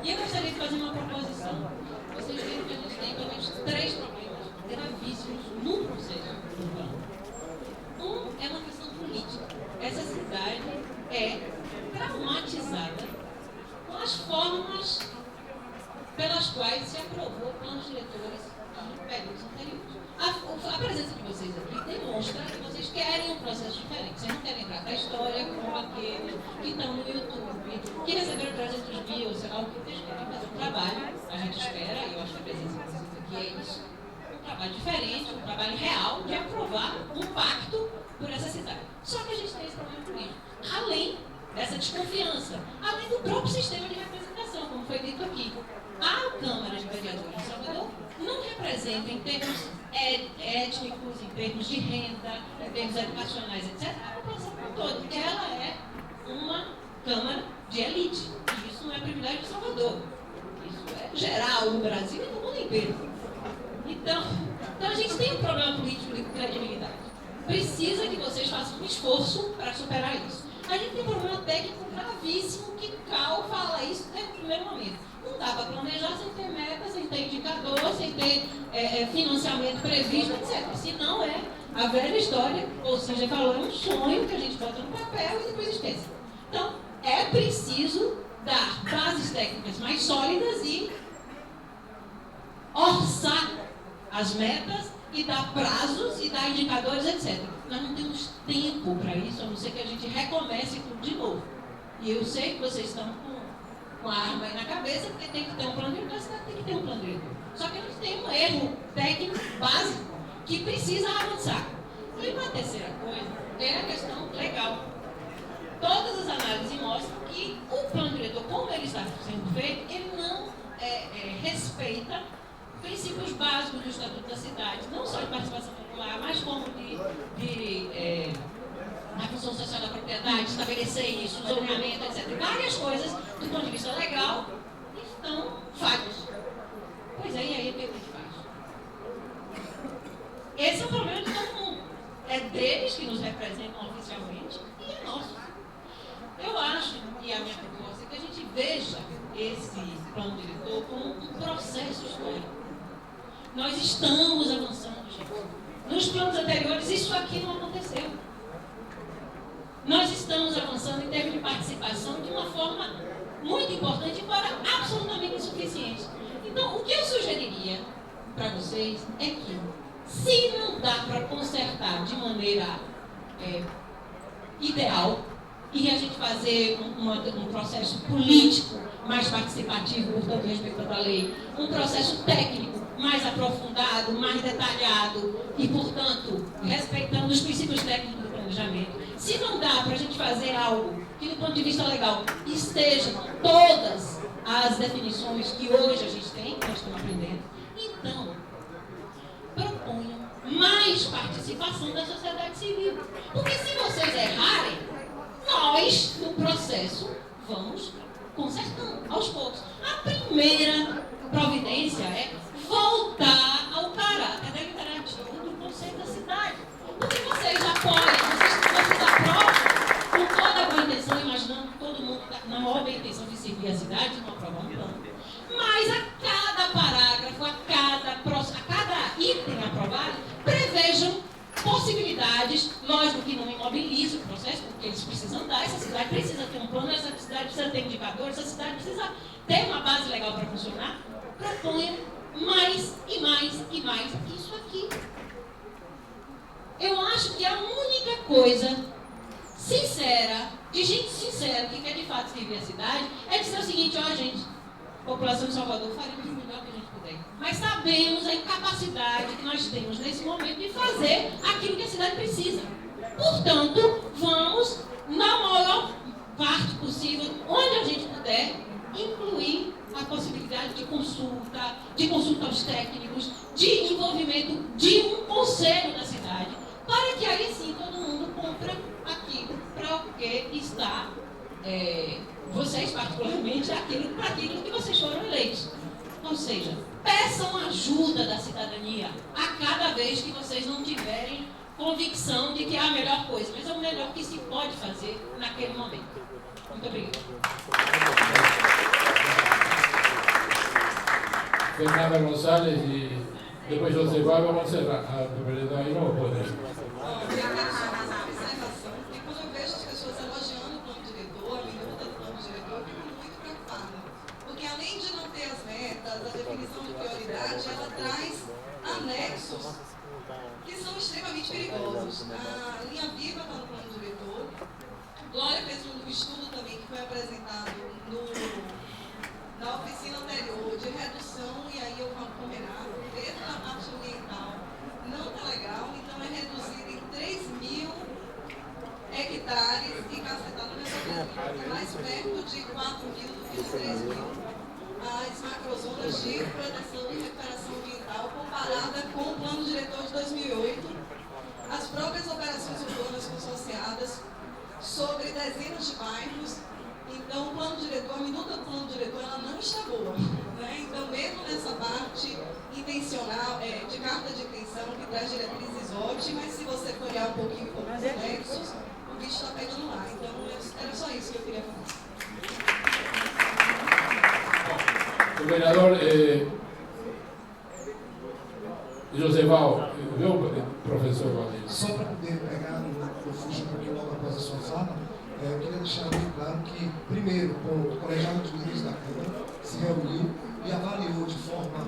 E eu gostaria de fazer uma proposição. Vocês viram que a gente tem pelo menos 3 problemas gravíssimos no processo urbano. Um é uma questão política. Essa cidade é traumatizada com as formas pelas quais se aprovou planos diretores em períodos anteriores. A presença de vocês aqui demonstra que vocês querem um processo diferente. Vocês não querem entrar para a história como aqueles que estão no YouTube, que receberam 300 mil, sei lá o que. Vocês querem fazer um trabalho, a gente espera, e eu acho que a presença de vocês aqui é isso, um trabalho diferente, um trabalho real de aprovar um pacto por essa cidade. Só que a gente tem esse problema político, além dessa desconfiança, além do próprio sistema de representação, como foi dito aqui. A Câmara de Vereadores de Salvador não representa em termos étnicos, em termos de renda, em termos educacionais, etc., a população como um todo. Ela é uma Câmara de elite. E isso não é privilégio de Salvador. Isso é geral no Brasil e no mundo inteiro. Então a gente tem um problema político de credibilidade. Precisa que vocês façam um esforço para superar isso. A gente tem um problema técnico gravíssimo que Cal fala isso desde o primeiro momento. Não dá para planejar sem ter meta, sem ter indicador, sem ter financiamento previsto, etc. Senão é a velha história, ou seja, falou, é um sonho que a gente bota no papel e depois esquece. Então, é preciso dar bases técnicas mais sólidas e orçar as metas e dar prazos e dar indicadores, etc. Nós não temos tempo para isso, a não ser que a gente recomece tudo de novo. E eu sei que vocês estão com a arma aí na cabeça, porque tem que ter um plano diretor, a cidade tem que ter um plano diretor. Só que a gente tem um erro técnico básico que precisa avançar. E uma terceira coisa é a questão legal. Todas as análises mostram que o plano diretor, como ele está sendo feito, ele não respeita princípios básicos do Estatuto da Cidade, não só de participação popular, mas como na função social da propriedade, estabelecer isso, zoneamento, etc. Várias coisas, do ponto de vista legal, estão falhas. Pois é, e aí o que a gente faz? Esse é o problema de todo mundo. É deles que nos representam oficialmente e é nosso. Eu acho, e a minha proposta é que a gente veja esse plano diretor como um processo histórico. Nós estamos avançando, gente. Nos planos anteriores, isso aqui não aconteceu. Nós estamos avançando em termos de participação de uma forma muito importante, embora absolutamente insuficiente. Então, o que eu sugeriria para vocês é que, se não dá para consertar de maneira ideal, e a gente fazer um processo político mais participativo, portanto, respeitando a lei, um processo técnico mais aprofundado, mais detalhado e, portanto, respeitando os princípios técnicos do planejamento. Se não dá para a gente fazer algo que, do ponto de vista legal, estejam todas as definições que hoje a gente tem, que nós estamos aprendendo, então, proponham mais participação da sociedade civil. Porque se vocês errarem, nós, no processo, vamos consertando aos poucos. A primeira providência é voltar ao caráter interativo do Conselho da Cidade. Porque vocês apoiam, vocês aprovam com toda a boa intenção, imaginando que todo mundo está na maior boa intenção de servir a cidade, não aprovar um plano. Mas a cada parágrafo, a cada item aprovado, prevejam possibilidades, lógico que não imobilize o processo, porque eles precisam andar, essa cidade precisa ter um plano, essa cidade precisa ter indicadores, essa cidade precisa ter uma base legal para funcionar. Proponha mais e mais e mais isso aqui. Eu acho que a única coisa sincera, de gente sincera, que quer de fato servir a cidade, é dizer o seguinte: ó, gente, população de Salvador, faremos o melhor que a gente puder. Mas sabemos a incapacidade que nós temos nesse momento de fazer aquilo que a cidade precisa. Portanto, vamos, na maior parte possível, onde a gente puder, incluir a possibilidade de consulta aos técnicos, de envolvimento de um conselho da cidade, para que aí sim todo mundo cumpra aquilo para o que está, vocês particularmente, para aquilo que vocês foram eleitos. Ou seja, peçam ajuda da cidadania a cada vez que vocês não tiverem convicção de que é a melhor coisa, mas é o melhor que se pode fazer naquele momento. Muito obrigada. Fernanda González e depois José Val, vamos encerrar. A vereadora aí não pode. Eu quero fazer uma observação, que quando eu vejo as pessoas elogiando o plano diretor, a minuta do plano diretor, eu fico muito preocupada. Porque além de não ter as metas, a definição de prioridade, ela traz anexos que são extremamente perigosos. A linha viva está no plano diretor. Glória fez um estudo também que foi apresentado na oficina anterior de redução, e aí eu falo com o Renato, mesmo na parte ambiental, não está legal, então é reduzido em 3.000 hectares e cacetado é mais perto de 4.000 do que de 3.000. As macrozonas de proteção e recuperação ambiental comparada com o plano diretor de 2008, as próprias operações urbanas consociadas sobre dezenas de bairros. Então, o plano diretor, a minuta do plano diretor, ela não está boa, né? Então, mesmo nessa parte intencional, de carta de intenção, que traz diretrizes ótimas, se você for olhar um pouquinho como complexos, o bicho está pegando lá. Então, era só isso que eu queria falar. O vereador José Val, viu, professor Valdir? Só para poder pegar no fujo um pouquinho logo após a sua fala, eu queria deixar bem claro que, primeiro, o colegiado de líderes da Câmara se reuniu e avaliou de forma,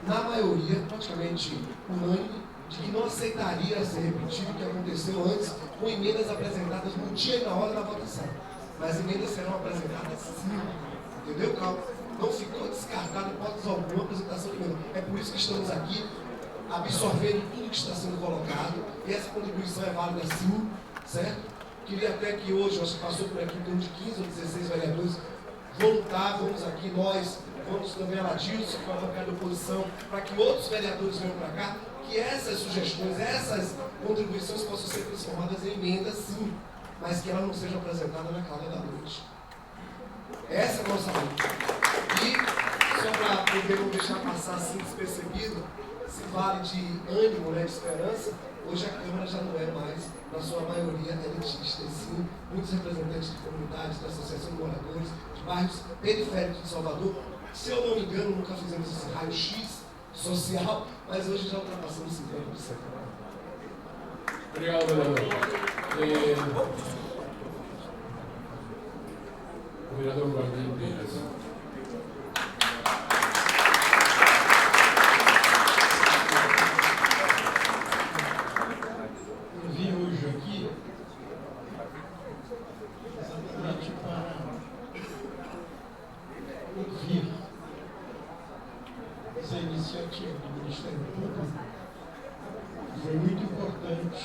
na maioria, praticamente unânime, de que não aceitaria ser repetido o que aconteceu antes com emendas apresentadas no dia e na hora da votação. Mas emendas serão apresentadas sim, entendeu, Carlos? Não ficou descartada hipótese alguma a apresentação de emenda. É por isso que estamos aqui, absorvendo tudo que está sendo colocado, e essa contribuição é válida sim, certo? Queria até que hoje, acho que passou por aqui em torno de 15 ou 16 vereadores, voltávamos aqui nós, vamos também a Ladilson, com a bancada de oposição, para que outros vereadores venham para cá, que essas sugestões, essas contribuições possam ser transformadas em emendas, sim, mas que ela não seja apresentada na calha da noite. Essa é a nossa luta. E, só para poder não deixar passar assim despercebido, se vale de ânimo, né, de esperança, hoje a Câmara já não é mais, na sua maioria, elitista. E sim, muitos representantes de comunidades, da Associação de Moradores, de bairros periféricos de Salvador. Se eu não me engano, nunca fizemos esse raio-x social, mas hoje já ultrapassamos 50%. Obrigado, vereador. O vereador Guardião Pires. Eu vim hoje aqui exatamente para ouvir essa iniciativa do Ministério Público, que foi muito importante,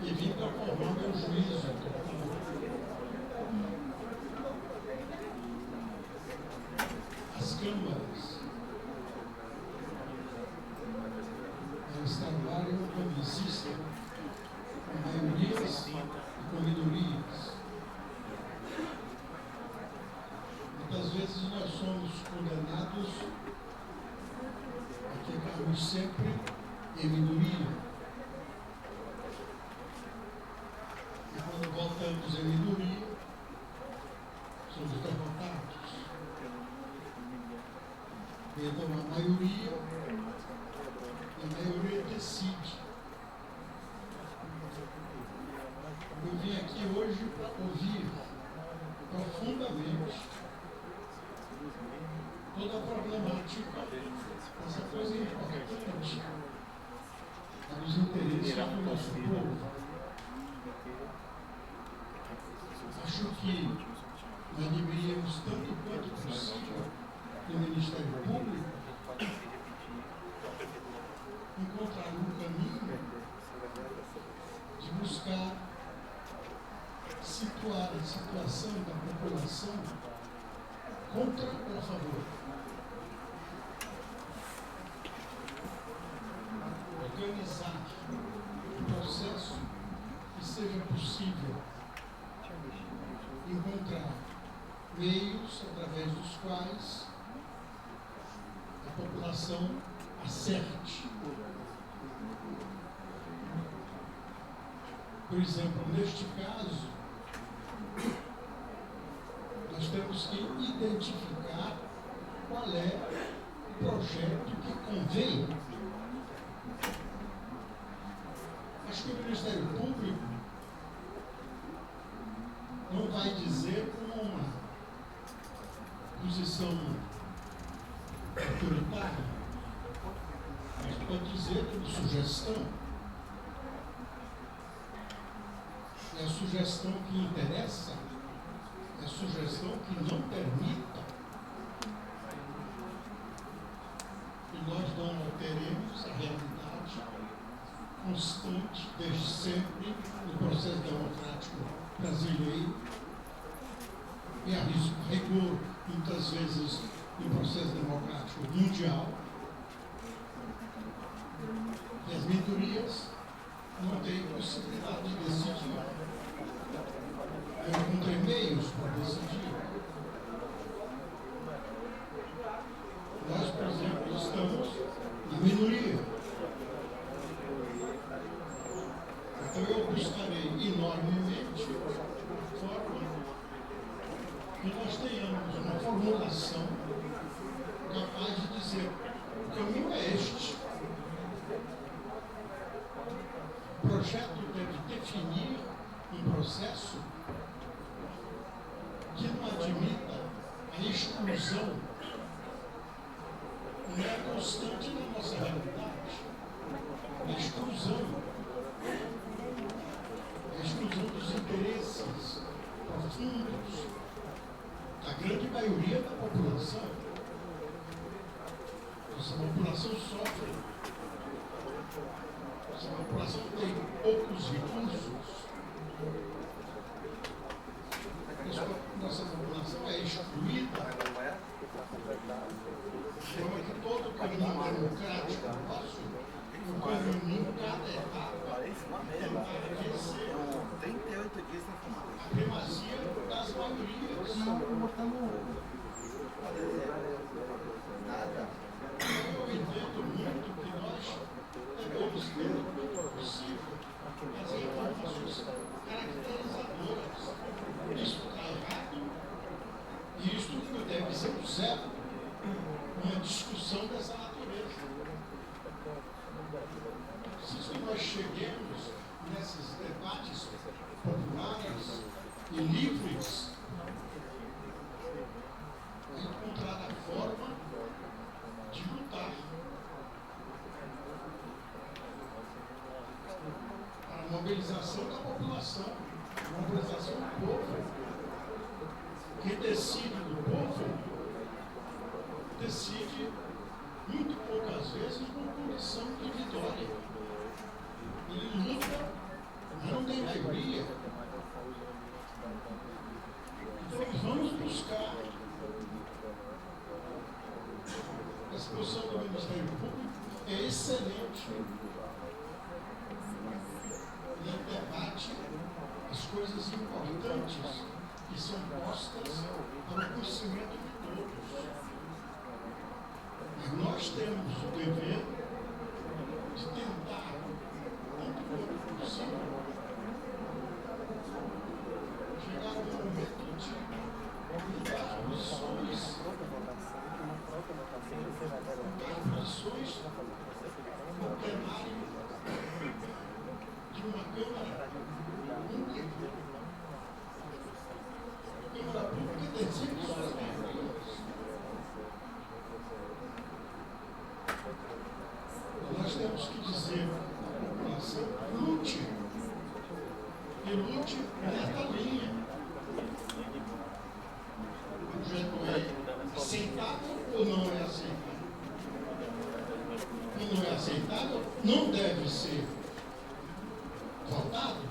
e vim para formar meu juízo. As câmaras, elas trabalham quando existem com maiorias e com minorias. Muitas vezes nós somos condenados a ficarmos sempre em minoria. E quando voltamos em minoria, somos derrotados. Então a maioria decide. Eu vim aqui hoje para ouvir profundamente toda a problemática dessa coisa importante para os interesses do nosso povo. Acho que nós deveríamos, tanto quanto possível, no Ministério Público, encontrar um caminho de buscar situar a situação da população contra ou a favor. Organizar um processo que seja possível encontrar meios através dos quais a população acerte. Por exemplo, neste caso, nós temos que identificar qual é o projeto que convém. Acho que o Ministério Público não vai dizer com uma posição autoritária, mas pode dizer como sugestão. E a sugestão que interessa é a sugestão que não permita que nós não alteremos a realidade constante, desde sempre, no processo democrático brasileiro, e a rigor, muitas vezes, no processo democrático mundial. E as minorias não têm possibilidade de decidir. Eu encontrei meios para decidir. Nós, por exemplo, estamos na minoria. Então eu buscarei enormemente a forma que nós tenhamos uma formulação capaz de dizer: o caminho é este. O projeto deve definir um processo que não admita a exclusão. Não é constante na nossa realidade. A exclusão dos interesses profundos da grande maioria da população. Essa população sofre. Essa população tem poucos recursos. Nossa população é excluída Como é que todo caminho democrático nosso, o caminho cada etapa tentar vencer a primazia das maiorias. Eu entendo muito que nós devemos ter o possível as informações caracterizadoras. Isso está errado e isso deve ser o zero, uma discussão dessa natureza. Se nós cheguemos nesses debates populares e livres, encontrar a forma de lutar para a mobilização da população, a mobilização do povo. Quem decide do povo decide muito poucas vezes com condição de vitória. Ele luta, mas não tem maioria. Então vamos buscar a exposição do Ministério Público é excelente. Ele debate as coisas importantes que são postas para o conhecimento de todos. Mas nós temos o dever de tentar, tanto quanto possível, chegar ao momento de mudar posições no plenário de uma Câmara única. A Câmara Pública tem sempre suas maiorias. Nós temos que dizer à população: lute. E lute nesta linha. O projeto é aceitável ou não é aceitável? E não é aceitável, não deve ser votado.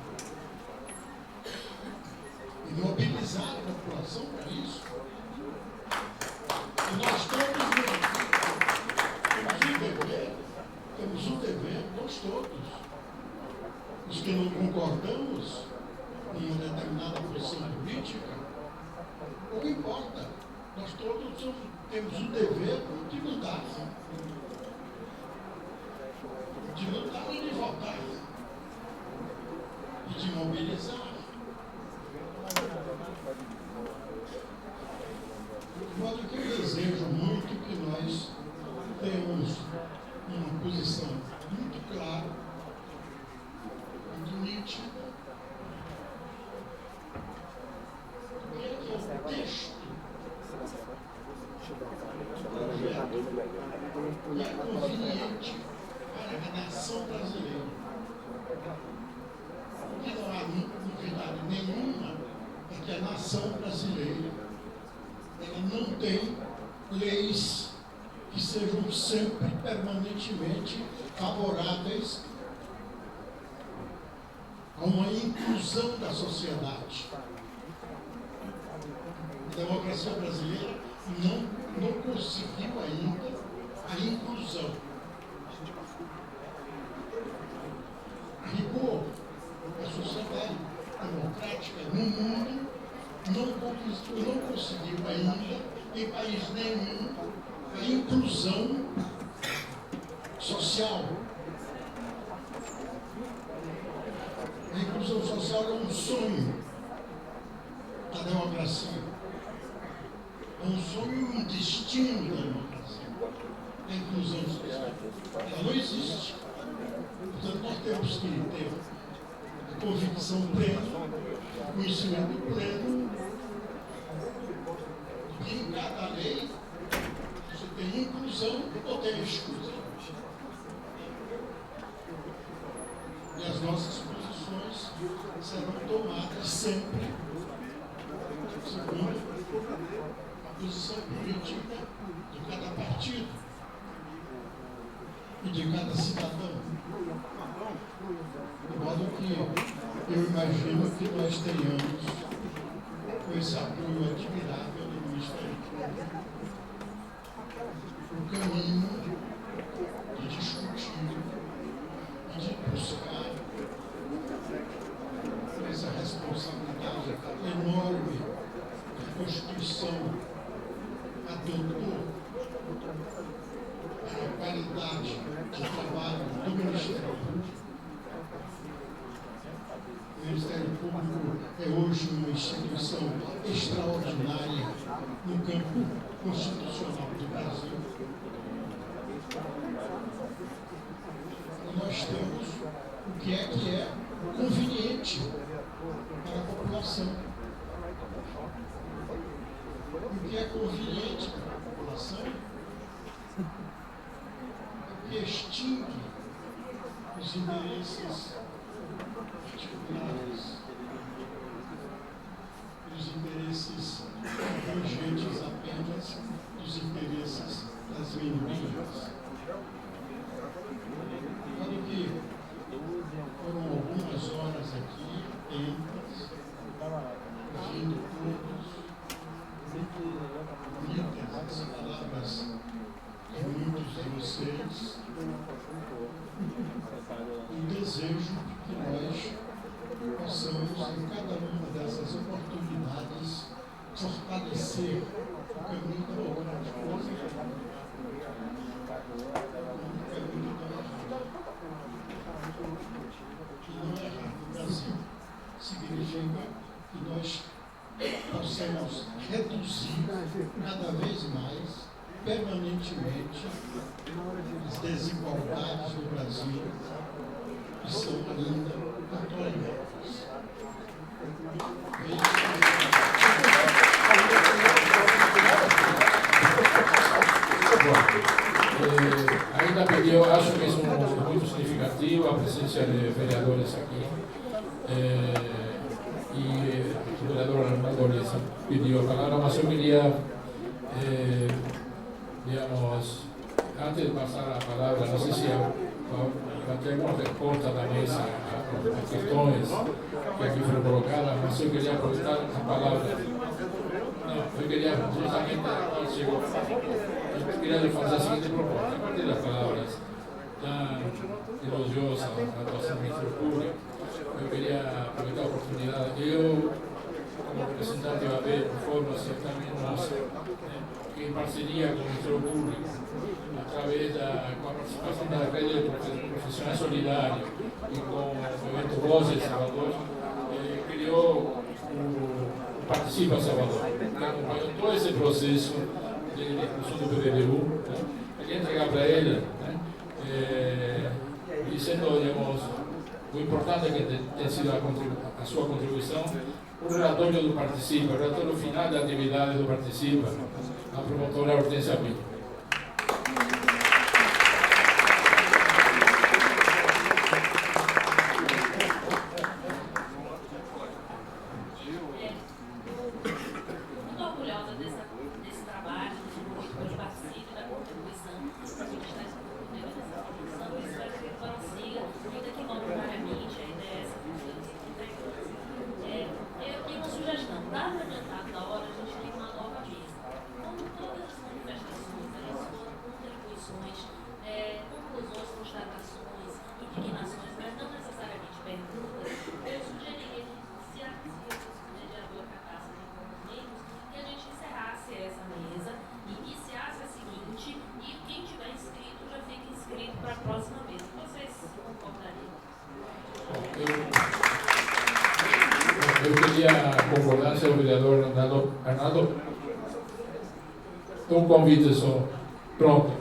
E mobilizar a população para isso. E nós temos um dever, nós todos, os que não concordamos em uma determinada posição política, não importa, nós todos temos o dever de lutar. De lutar e de votar. E de mobilizar. De modo que eu desejo muito que nós tenhamos uma posição muito clara, muito nítida, do que é o texto do projeto e é conveniente para a nação brasileira. O que não há novidade nenhuma é que a nação brasileira ela não tem leis que sejam sempre, permanentemente favoráveis a uma inclusão da sociedade. A democracia brasileira não conseguiu ainda a inclusão. A rigor, a sociedade democrática no mundo não conseguiu ainda, em país nenhum, a inclusão social. A inclusão social é um sonho da democracia. É um sonho e um destino da democracia. A inclusão social. Ela não existe. Portanto, nós temos que ter a convicção plena, o conhecimento pleno, de que em cada lei você tem inclusão ou tem exclusão. E as nossas posições serão tomadas sempre segundo a posição política de cada partido e de cada cidadão. De modo que eu imagino que nós tenhamos com esse apoio admirável do Ministério Público o caminho de discutir e de buscar essa responsabilidade enorme que a Constituição adotou para a qualidade de trabalho do Ministério Público. O Ministério Público é hoje uma instituição extraordinária no campo constitucional do Brasil. E nós temos o que é conveniente para a população. O que é conveniente para a população que extingue os interesses particulares, os interesses abrangentes apenas dos interesses das minorias. Claro que foram algumas horas aqui, tentas, ouvindo todos, bonitas as palavras de muitos de vocês, e desejo que nós possamos, em cada uma dessas oportunidades, fortalecer o caminho democrático brasileiro. O caminho que não é errado no Brasil significa que nós possamos reduzir cada vez mais, permanentemente, as desigualdades do Brasil, que são ainda intoleráveis. Ainda pediu, acho que isso é muito significativo, a presença de vereadores aqui. E o vereador Arnaldo Lessa pediu a palavra, mas eu queria, digamos, antes de passar a palavra, não sei se vai ter alguma resposta da mesa a questões que aqui foram colocadas, mas eu queria aproveitar a palavra. Não, eu queria justamente aqui chegou. Eu queria fazer a seguinte proposta, a partir das palavras tão elogiosas da atuação do Ministério Público, eu queria aproveitar a oportunidade. Eu, como representante da AB, formo certamente nossa, que em parceria com o Ministério Público, através com a participação da rede de profissionais solidários e com o evento Voz de Salvador, criou o Participa Salvador, que acompanhou todo esse processo de discussão do PDDU. Queria entregar para ele, dizendo, digamos, o importante que tem sido a sua contribuição, o relatório do Participa, o relatório final da atividade do Participa, a promotora Hortência Pinto. Eu queria a concordância do vereador Arnaldo. Um convite só. Pronto.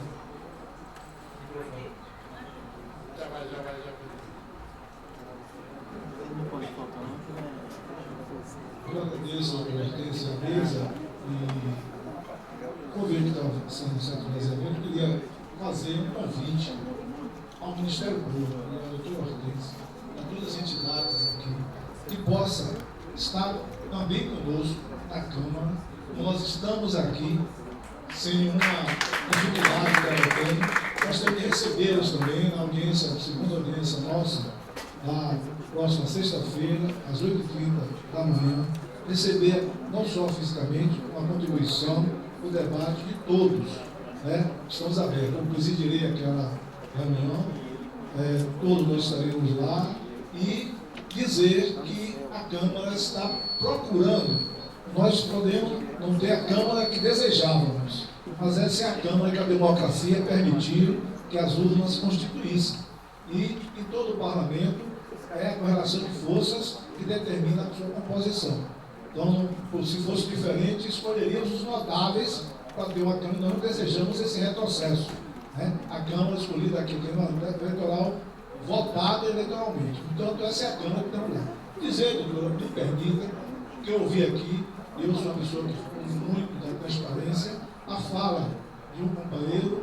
Eu agradeço a pertença à mesa e o convite da São Centro de Evento, queria fazer um convite ao Ministério Público, ao doutor Hortência, a todas as entidades aqui, que possa estar também conosco na Câmara. Nós estamos aqui sem nenhuma dificuldade que ela tem. Nós temos que recebê-los também na audiência, segunda audiência nossa, na próxima sexta-feira, às 8h30 da manhã, receber não só fisicamente, uma contribuição, o debate de todos né? Estamos abertos. Eu presidirei aquela reunião, todos nós estaremos lá, e dizer que a Câmara está procurando. Nós podemos não ter a Câmara que desejávamos, mas essa é a Câmara que a democracia permitiu que as urnas constituíssem. E em todo o parlamento é a correlação de forças que determina a sua composição. Então, se fosse diferente, escolheríamos os notáveis para ter uma Câmara. Nós não desejamos esse retrocesso, né? A Câmara escolhida aqui, que é uma eleitoral votada eleitoralmente. Portanto, essa é a Câmara que temos lá. Dizer, doutora, me permita, que eu ouvi aqui, eu sou uma pessoa que falo muito da transparência, a fala de um companheiro,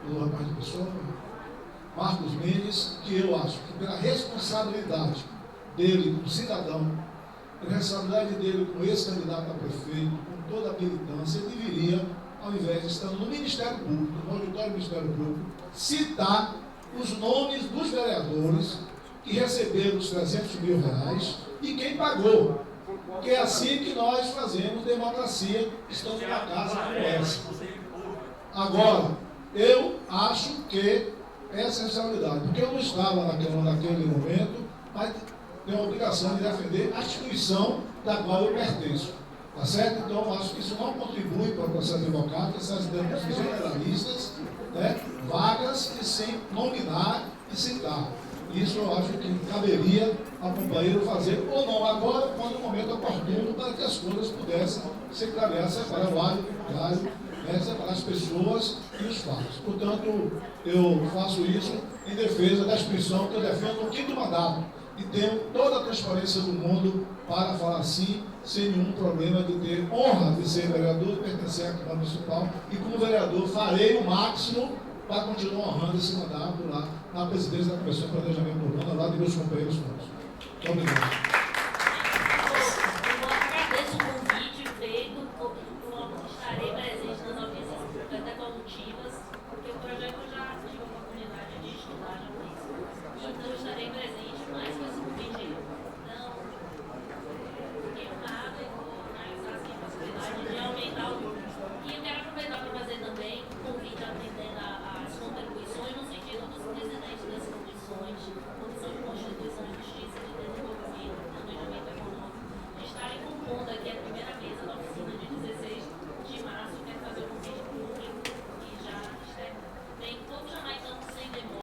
o rapaz de pessoa, Marcos Mendes, que eu acho que pela responsabilidade dele como cidadão, pela responsabilidade dele como ex-candidato a prefeito, com toda a militância, ele deveria, ao invés de estar no Ministério Público, no auditório do Ministério Público, citar os nomes dos vereadores que receberam os R$300 mil e quem pagou. Porque é assim que nós fazemos democracia, estando numa casa como essa. Agora, eu acho que essa é a responsabilidade, porque eu não estava na Câmara naquele momento, mas tenho a obrigação de defender a instituição da qual eu pertenço. Tá certo? Então, eu acho que isso não contribui para o processo democrático, essas denúncias generalistas, né, vagas e sem nominar e citar. Isso eu acho que caberia ao companheiro fazer, ou não agora, quando o momento oportuno, para que as coisas pudessem se clarear, separar o alho do galho, né, separar as pessoas e os fatos. Portanto, eu faço isso em defesa da instituição que eu defendo no 5º mandato e tenho toda a transparência do mundo para falar assim, sem nenhum problema de ter honra de ser vereador, de pertencer à Câmara Municipal, e como vereador farei o máximo para continuar honrando esse mandato lá na presidência da Comissão de Planejamento Urbano, lá de meus companheiros todos. Muito obrigado.